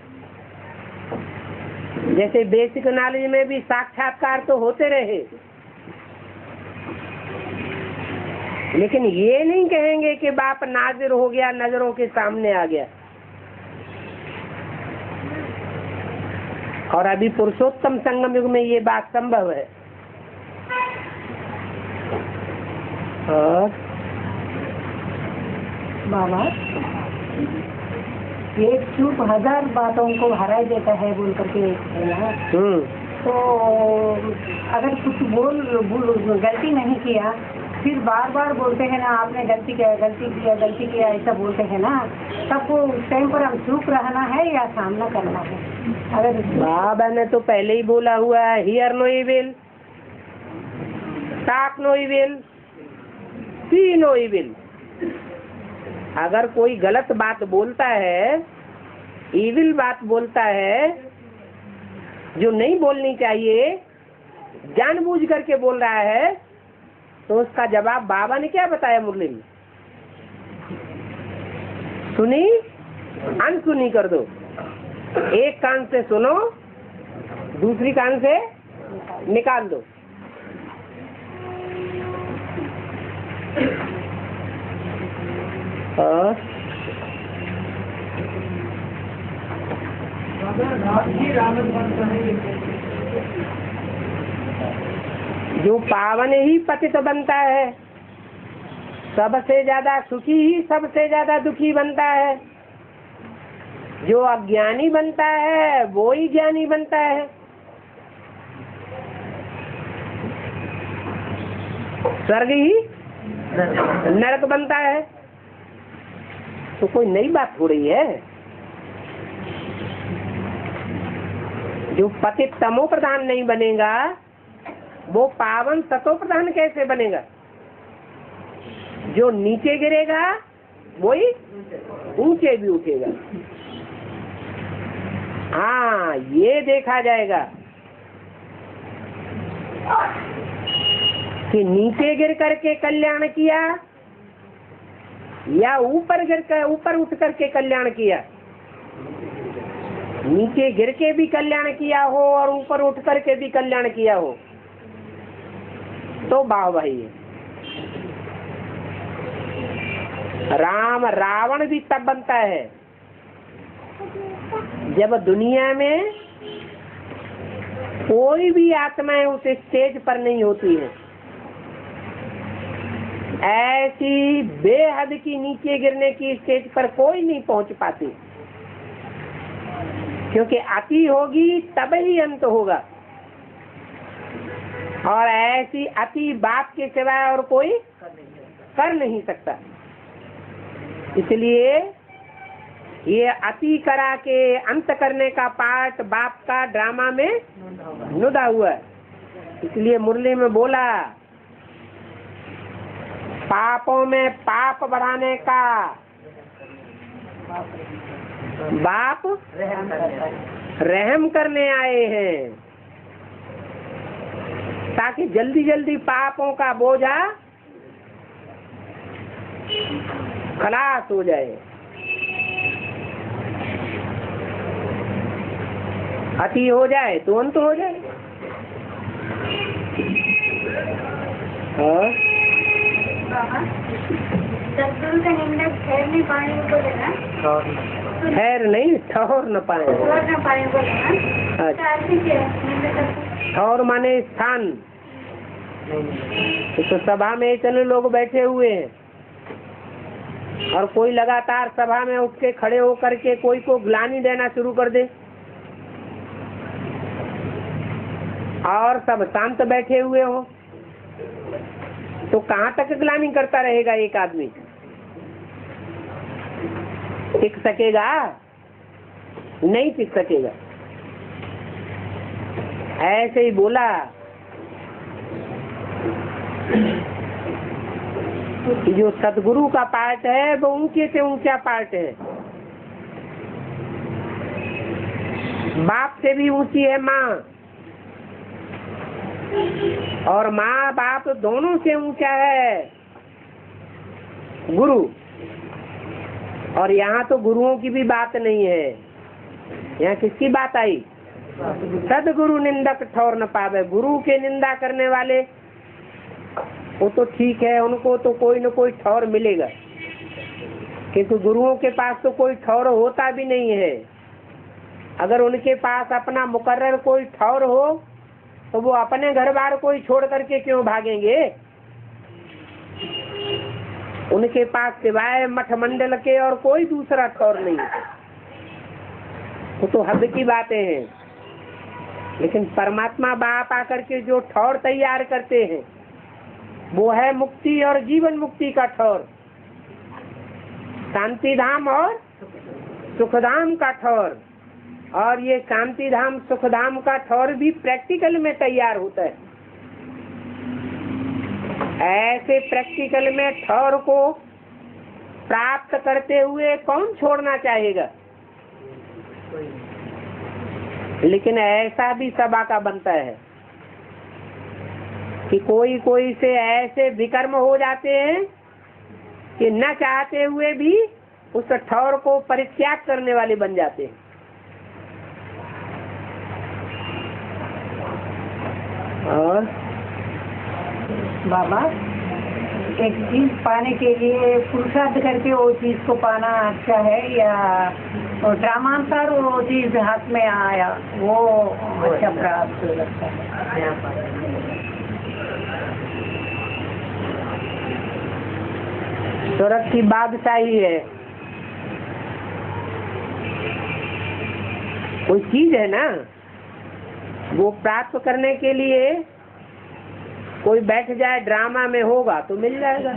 जैसे बेसिक नॉलेज में भी साक्षात्कार तो होते रहे, लेकिन ये नहीं कहेंगे कि बाप नाजिर हो गया, नजरों के सामने आ गया। और अभी पुरुषोत्तम संगम युग में ये बात संभव है। और बाबा, एक चूप 1000 बातों को हरा देता है बोल करके है ना। तो अगर कुछ गलती नहीं किया, फिर बार बार बोलते हैं ना आपने गलती किया ऐसा बोलते हैं ना, तब वो उस टाइम पर हम चुप रहना है या सामना करना है? अगर बाबा ने तो पहले ही बोला हुआ है, hear no evil, talk no evil, see no evil. अगर कोई गलत बात बोलता है, इविल बात बोलता है जो नहीं बोलनी चाहिए, जानबूझ करके बोल रहा है, तो उसका जवाब बाबा ने क्या बताया मुरली में? सुनी अनसुनी कर दो। एक कान से सुनो, दूसरी कान से निकाल दो। और जो पावन ही पतित बनता है, सबसे ज्यादा सुखी ही सबसे ज्यादा दुखी बनता है। जो अज्ञानी बनता है वो ही ज्ञानी बनता है। स्वर्ग ही नरक बनता है। तो कोई नई बात हो रही है। जो पतित तमो प्रधान नहीं बनेगा वो पावन सतो प्रधान कैसे बनेगा? जो नीचे गिरेगा वही ऊंचे भी उठेगा। हाँ, ये देखा जाएगा कि नीचे गिर करके कल्याण किया या ऊपर उठ करके कल्याण किया। नीचे गिर के भी कल्याण किया हो और ऊपर उठ करके भी कल्याण किया हो तो वाहवाही है। रावण भी तब बनता है जब दुनिया में कोई भी आत्माएं उस स्टेज पर नहीं होती है। ऐसी बेहद की नीचे गिरने की स्टेज पर कोई नहीं पहुंच पाती, क्योंकि अति होगी तब ही अंत होगा। और ऐसी अति बात के सिवाय और कोई कर नहीं सकता। इसलिए ये अति करा के अंत करने का पार्ट बाप का ड्रामा में नुदा हुआ है। इसलिए मुरली में बोला, पापों में पाप बढ़ाने का बाप रहम करने आए हैं, ताकि जल्दी जल्दी पापों का बोझा खलास हो जाए। अति हो जाए तो अंत हो जाए। सदगुरु का निंदा ठहर नहीं पाने को बोलेगा, ठहर नहीं ठहर न पाए। ठहर न पाने को बोलेगा। ठहर माने स्थान। तो सभा में इतने लोग बैठे हुए हैं और कोई लगातार सभा में उठ के खड़े होकर के कोई को ग्लानि देना शुरू कर दे और सब शांत बैठे हुए हो, तो कहाँ तक ग्लानि करता रहेगा एक आदमी? टिक सकेगा? नहीं टिक सकेगा। ऐसे ही बोला कि जो सदगुरु का पार्ट है वो ऊंचे से ऊंचा पार्ट है। बाप से भी ऊंची है माँ, और माँ बाप दोनों से ऊंचा है गुरु। और यहाँ तो गुरुओं की भी बात नहीं है, यहाँ किसकी बात आई? सदगुरु निंदक ठौर न पावे। गुरु के निंदा करने वाले वो तो ठीक है, उनको तो कोई न कोई ठौर मिलेगा, क्योंकि गुरुओं के पास तो कोई ठौर होता भी नहीं है। अगर उनके पास अपना मुकर्रर कोई ठौर हो तो वो अपने घर बार कोई छोड़ करके क्यों भागेंगे? उनके पास सिवाय मठ मंडल के और कोई दूसरा ठौर नहीं है। वो तो हद की बातें हैं। लेकिन परमात्मा बाप आकर के जो ठौर तैयार करते हैं वो है मुक्ति और जीवन मुक्ति का ठौर, शांति धाम और सुखधाम का ठौर। और ये शांति धाम सुखधाम का ठौर भी प्रैक्टिकल में तैयार होता है। ऐसे प्रैक्टिकल में ठौर को प्राप्त करते हुए कौन छोड़ना चाहेगा? लेकिन ऐसा भी सभा का बनता है कि कोई कोई से ऐसे विकर्म हो जाते हैं कि न चाहते हुए भी उस ठौर को परित्याग करने वाले बन जाते हैं। और बाबा एक चीज पाने के लिए पुरुषार्थ करके वो चीज को पाना अच्छा है, या ड्रामानुसार वो चीज हाथ में आया वो अच्छा प्राप्त लगता है? स्वर्ग की बादशाही है, कोई चीज है ना, वो प्राप्त करने के लिए कोई बैठ जाए ड्रामा में होगा तो मिल जाएगा,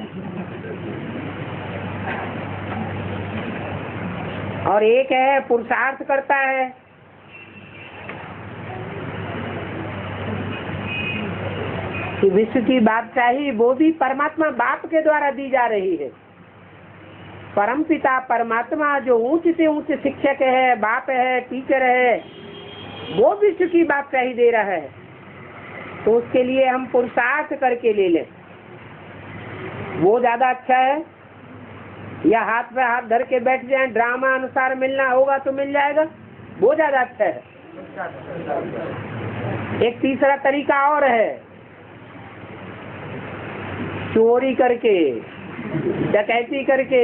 और एक है पुरुषार्थ करता है। कि विश्व की बादशाही वो भी परमात्मा बाप के द्वारा दी जा रही है। परमपिता परमात्मा जो ऊंच से ऊंच शिक्षक है, बाप है, टीचर है, वो विश्व की बादशाही दे रहा है। तो उसके लिए हम पुरुषार्थ करके ले लें, वो ज्यादा अच्छा है, या हाथ पे हाथ धर के बैठ जाएं, ड्रामा अनुसार मिलना होगा तो मिल जाएगा, वो ज्यादा अच्छा है। एक तीसरा तरीका और है, चोरी करके, डकैती करके,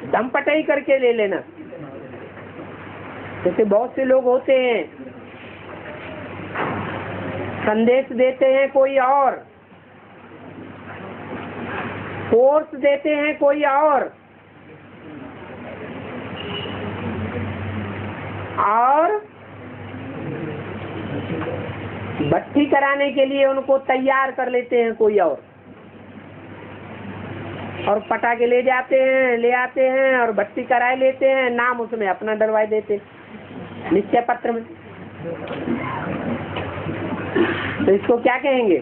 धमपटाई करके ले लेना। जैसे बहुत से लोग होते हैं, संदेश देते हैं कोई और, फोर्स देते हैं कोई और भट्टी कराने के लिए उनको तैयार कर लेते हैं कोई और पटाखे ले जाते हैं, ले आते हैं और भट्टी कराए लेते हैं, नाम उसमें अपना डलवाए देते हैं निश्चय पत्र में। तो इसको क्या कहेंगे?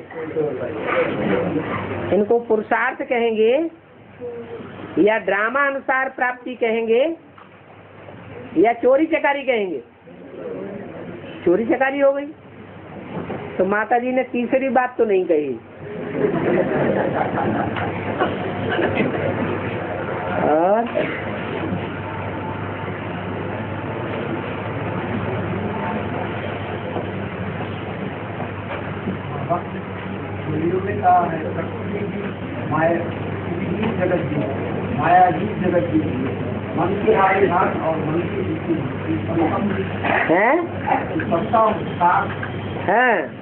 इनको पुरुषार्थ कहेंगे, या ड्रामा अनुसार प्राप्ति कहेंगे, या चोरी चकारी कहेंगे? चोरी चकारी हो गई। तो माता जी ने तीसरी बात तो नहीं कही। और में कहा है माया जगत जी, माया जी जगत जी, मन के आधार और मन की है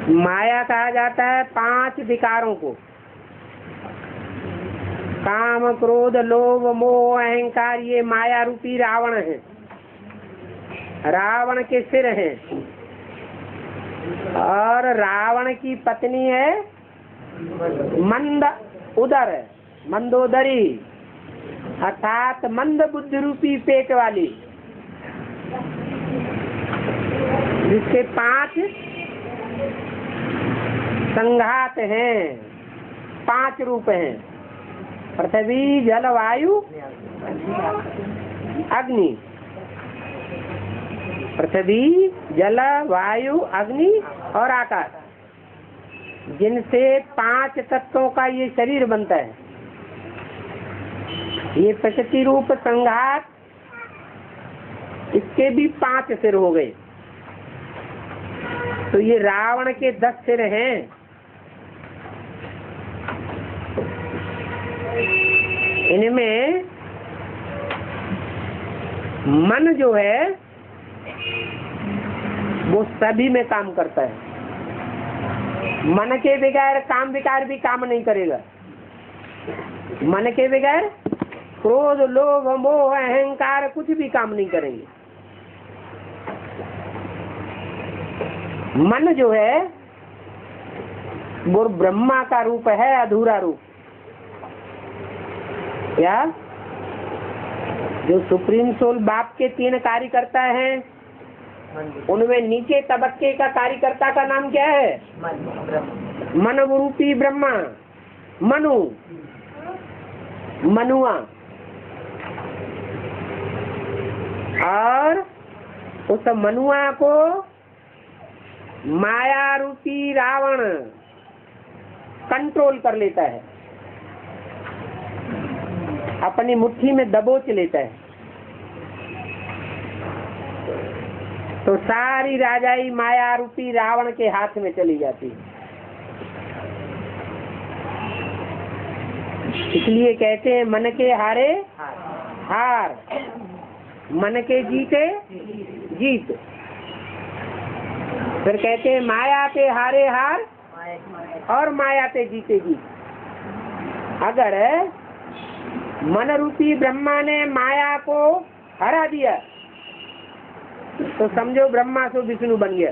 माया कहा जाता है 5 विकारों को, काम क्रोध लोभ मोह अहंकार, ये माया रूपी रावण है, रावण के सिर हैं। और रावण की पत्नी है मंद उदर, मंदोदरी, अर्थात मंद बुद्धि रूपी पेट वाली, जिसके 5 संघात हैं, 5 रूप हैं, पृथ्वी जल वायु अग्नि। पृथ्वी जल वायु अग्नि और आकाश, जिनसे 5 तत्वों का ये शरीर बनता है। ये प्रकृति रूप संघात, इसके भी 5 सिर हो गए। तो ये रावण के 10 सिर हैं। इनमें मन जो है वो सभी में काम करता है। मन के बगैर काम विकार भी काम नहीं करेगा। मन के बगैर क्रोध लोभ मोह अहंकार कुछ भी काम नहीं करेंगे। मन जो है वो ब्रह्मा का रूप है, अधूरा रूप। क्या? जो सुप्रीम सोल बाप के 3 कार्य करता है, उनमें नीचे तबक्के का कार्यकर्ता का नाम क्या है? मन रूपी ब्रह्मा, मनु, मनुआ। और उस मनुआ को माया रूपी रावण कंट्रोल कर लेता है, अपनी मुट्ठी में दबोच लेता है। तो सारी राजाई माया रूपी रावण के हाथ में चली जाती है। इसलिए कहते हैं मन के हारे हार, मन के जीते जीत। फिर कहते हैं माया पे हारे हार और माया पे जीते जीत। अगर मन रूपी ब्रह्मा ने माया को हरा दिया तो समझो ब्रह्मा से विष्णु बन गया,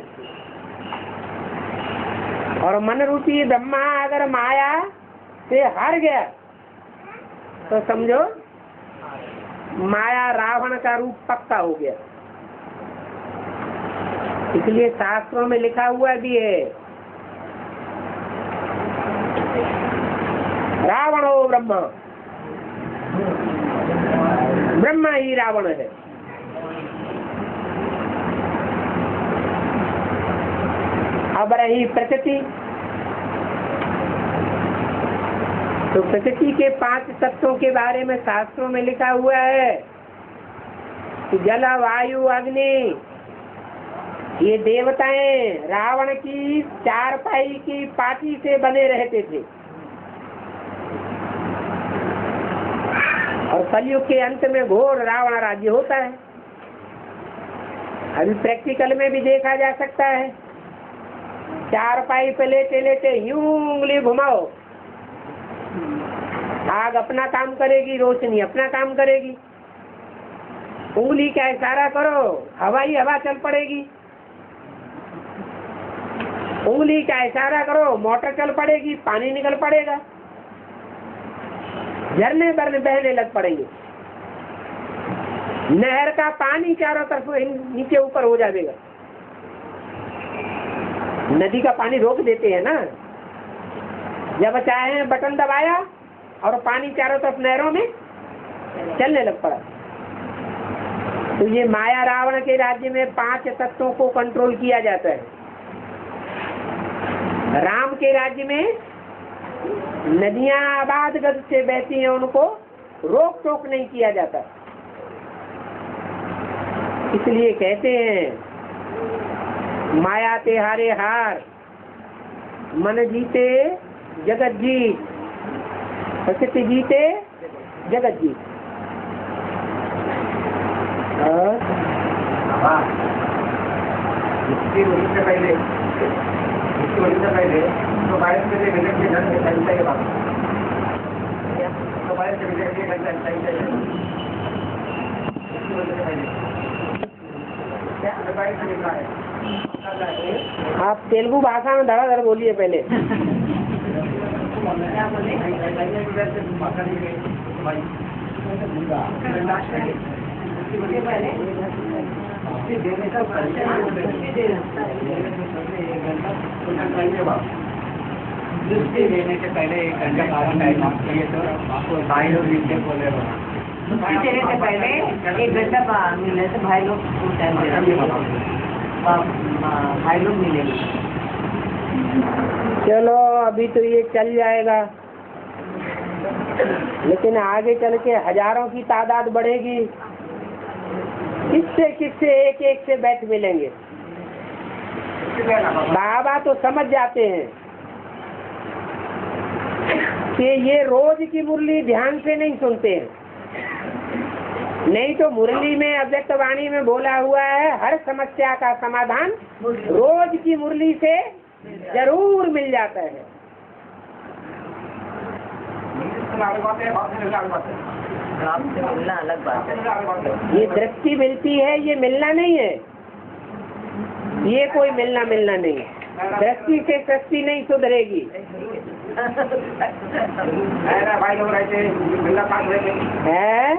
और मन रूपी ब्रह्मा अगर माया से हार गया तो समझो माया रावण का रूप पक्का हो गया। इसलिए शास्त्रों में लिखा हुआ भी है, रावण हो ब्रह्मा, ब्रह्मा ही रावण है। अब रही प्रकृति, तो प्रकृति के 5 तत्वों के बारे में शास्त्रों में लिखा हुआ है कि जल वायु अग्नि, ये देवताएं रावण की चारपाई की पाटी से बने रहते थे, और कलयुग के अंत में घोर रावण राज्य होता है। अभी प्रैक्टिकल में भी देखा जा सकता है, चारपाई पे लेटे लेटे यूं उंगली घुमाओ, आग अपना काम करेगी, रोशनी अपना काम करेगी। उंगली का इशारा करो, हवाई हवा चल पड़ेगी। उंगली का इशारा करो, मोटर चल पड़ेगी, पानी निकल पड़ेगा, झरने बहने लग पड़ेंगे, नहर का पानी चारों तरफ नीचे ऊपर हो जाएगा। नदी का पानी रोक देते हैं ना, जब चाहे बटन दबाया और पानी चारों तरफ नहरों में चलने लग पड़ा। तो ये माया रावण के राज्य में 5 तत्वों को कंट्रोल किया जाता है। राम के राज्य में नदियां आबाद गति से बहती हैं, उनको रोक टोक नहीं किया जाता। इसलिए कहते हैं माया ते हारे हार, मन जीते जगत जीत, प्रकृति जीते जगत जीत। इसकी वजह से पहले तो बारिश के लिए विलेज के घर में संचय के बाद तो बारिश के विलेज के घर में संचय है। इसकी वजह से पहले क्या बारिश से निकला है। आप तेलुगु भाषा में धड़ाधड़ बोलिए पहले। क्या बोले? दृष्टि देने से पहले 1 घंटा 12 टाइम आप चाहिए तो आपको भाई लोग नीचे बोले दृष्टि देने से पहले 1 घंटा मिलने से भाई लोग टाइम दे भाई लोग मिलेंगे। चलो अभी तो ये चल जाएगा, लेकिन आगे चल के हजारों की तादाद बढ़ेगी। किससे किससे एक एक से बैठ मिलेंगे। बाबा तो समझ जाते हैं कि ये रोज की मुरली ध्यान से नहीं सुनते हैं, नहीं तो मुरली में अव्यक्त वाणी में बोला हुआ है हर समस्या का समाधान रोज की मुरली से जरूर मिल जाता है। मिलना अलग बात है। ये दृष्टि मिलती है, ये मिलना नहीं है, ये कोई मिलना नहीं है। दृष्टि से सृष्टि नहीं सुधरेगी। है?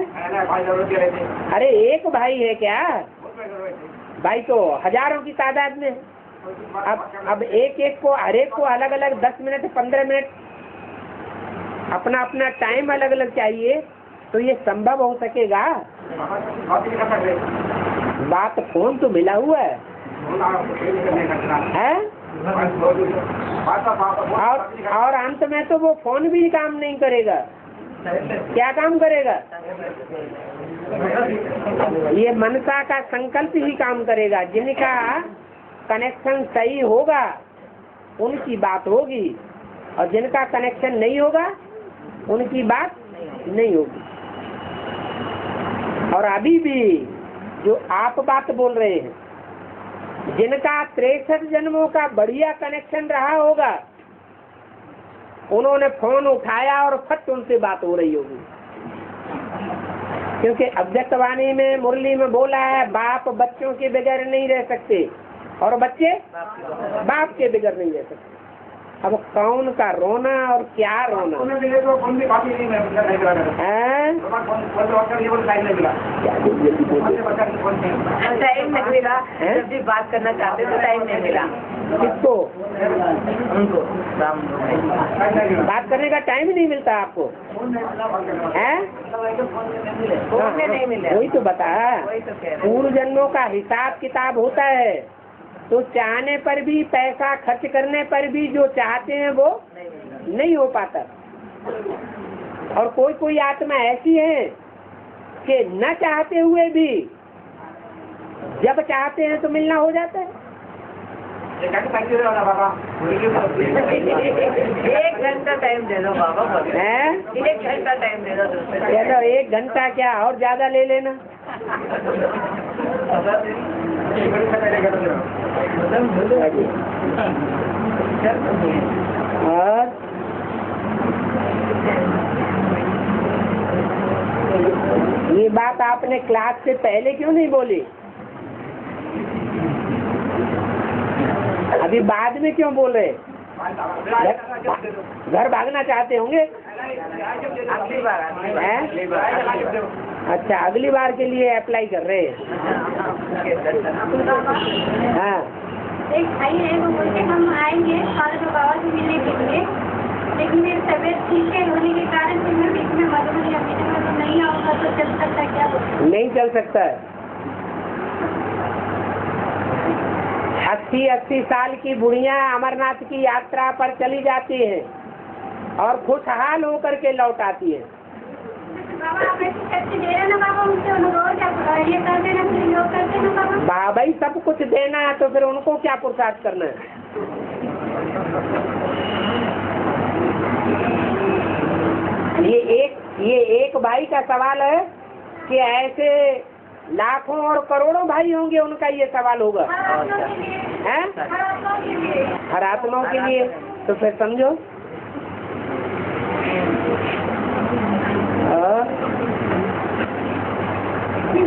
अरे एक भाई है क्या? भाई तो हजारों की तादाद में। अब एक एक को हर एक को अलग अलग 10 मिनट 15 मिनट अपना अपना टाइम अलग अलग चाहिए, तो ये संभव हो सकेगा? बात फोन तो मिला हुआ है? और अंत में तो वो फोन भी काम नहीं करेगा। क्या काम करेगा? ये मनसा का संकल्प ही काम करेगा। जिनका कनेक्शन सही होगा उनकी बात होगी, और जिनका कनेक्शन नहीं होगा उनकी बात नहीं होगी। और अभी भी जो आप बात बोल रहे हैं, जिनका 63 जन्मों का बढ़िया कनेक्शन रहा होगा, उन्होंने फोन उठाया और फट उनसे बात हो रही होगी। क्योंकि अव्यक्तवाणी में मुरली में बोला है, बाप बच्चों के बगैर नहीं रह सकते और बच्चे बाप के बगैर नहीं रह सकते। अब कौन का रोना और क्या रोना है? टाइम नहीं मिला, जब भी बात करना चाहते तो टाइम नहीं मिला। किसको? उनको बात करने का टाइम ही नहीं मिलता आपको है? फोन में नहीं मिला। वही तो बताया, वही तो कह रहे हैं। पूर्व जन्मों का हिसाब किताब होता है, तो चाहने पर भी, पैसा खर्च करने पर भी जो चाहते हैं वो नहीं हो पाता। और कोई कोई आत्मा ऐसी है कि न चाहते हुए भी जब चाहते हैं तो मिलना हो जाता है। 1 घंटा टाइम दे दो बाबा, हैं? 1 घंटा टाइम दे दो दूसरे। चलो 1 घंटा क्या और ज्यादा ले लेना। और ये बात आपने क्लास से पहले क्यों नहीं बोली? अभी बाद में क्यों बोल रहे? घर भागना चाहते होंगे अगली बार हैं? अच्छा, अगली बार के लिए अप्लाई कर रहे हैं। हाँ, एक भाई है, वो बोलते हम आएंगे और बाबा से मिलने के लिए, लेकिन मेरी तबीयत ठीक है होने के कारण फिर मैं बीच में मधुबनी अभी तक तो नहीं आऊँगा, तो चल सकता है क्या? नहीं चल सकता है। 80-80 साल की बुढ़ियां अमरनाथ की यात्रा पर चली जाती हैं और खुशहाल होकर के लौट आती है। बाबा आप ऐसी शक्ति दे रहे ना बाबा, उनसे रोज आप ये करते ना, फिर योग करते ना बाबा। बाबा ही सब कुछ देना है तो फिर उनको क्या पुरुषार्थ करना है? ये एक भाई का सवाल है कि ऐसे लाखों और करोड़ों भाई होंगे, उनका ये सवाल होगा हैं? हर आत्माओं के लिए। तो फिर समझो,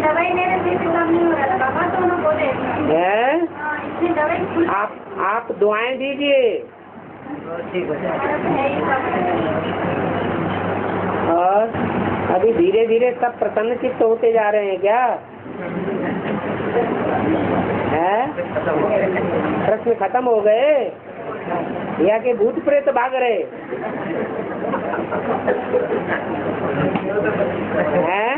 दवाई लेने से काम नहीं हो रहा था बाबा, तो उन्होंने बोले इतनी दवाई आप दुआएं दीजिए और अभी धीरे धीरे सब प्रसन्न चित्त होते जा रहे हैं क्या है? प्रश्न खत्म हो गए या कि भूत प्रेत भाग रहे हैं?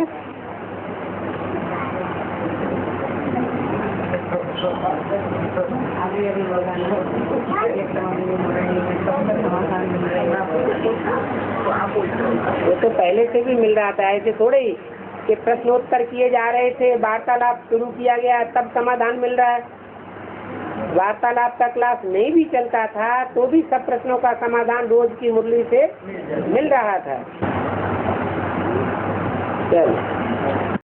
वो तो पहले से भी मिल रहा था, ऐसे थोड़े ही कि प्रश्नोत्तर किए जा रहे थे, वार्तालाप शुरू किया गया तब समाधान मिल रहा है। वार्तालाप का क्लास नहीं भी चलता था तो भी सब प्रश्नों का समाधान रोज की मुरली से मिल रहा था। चल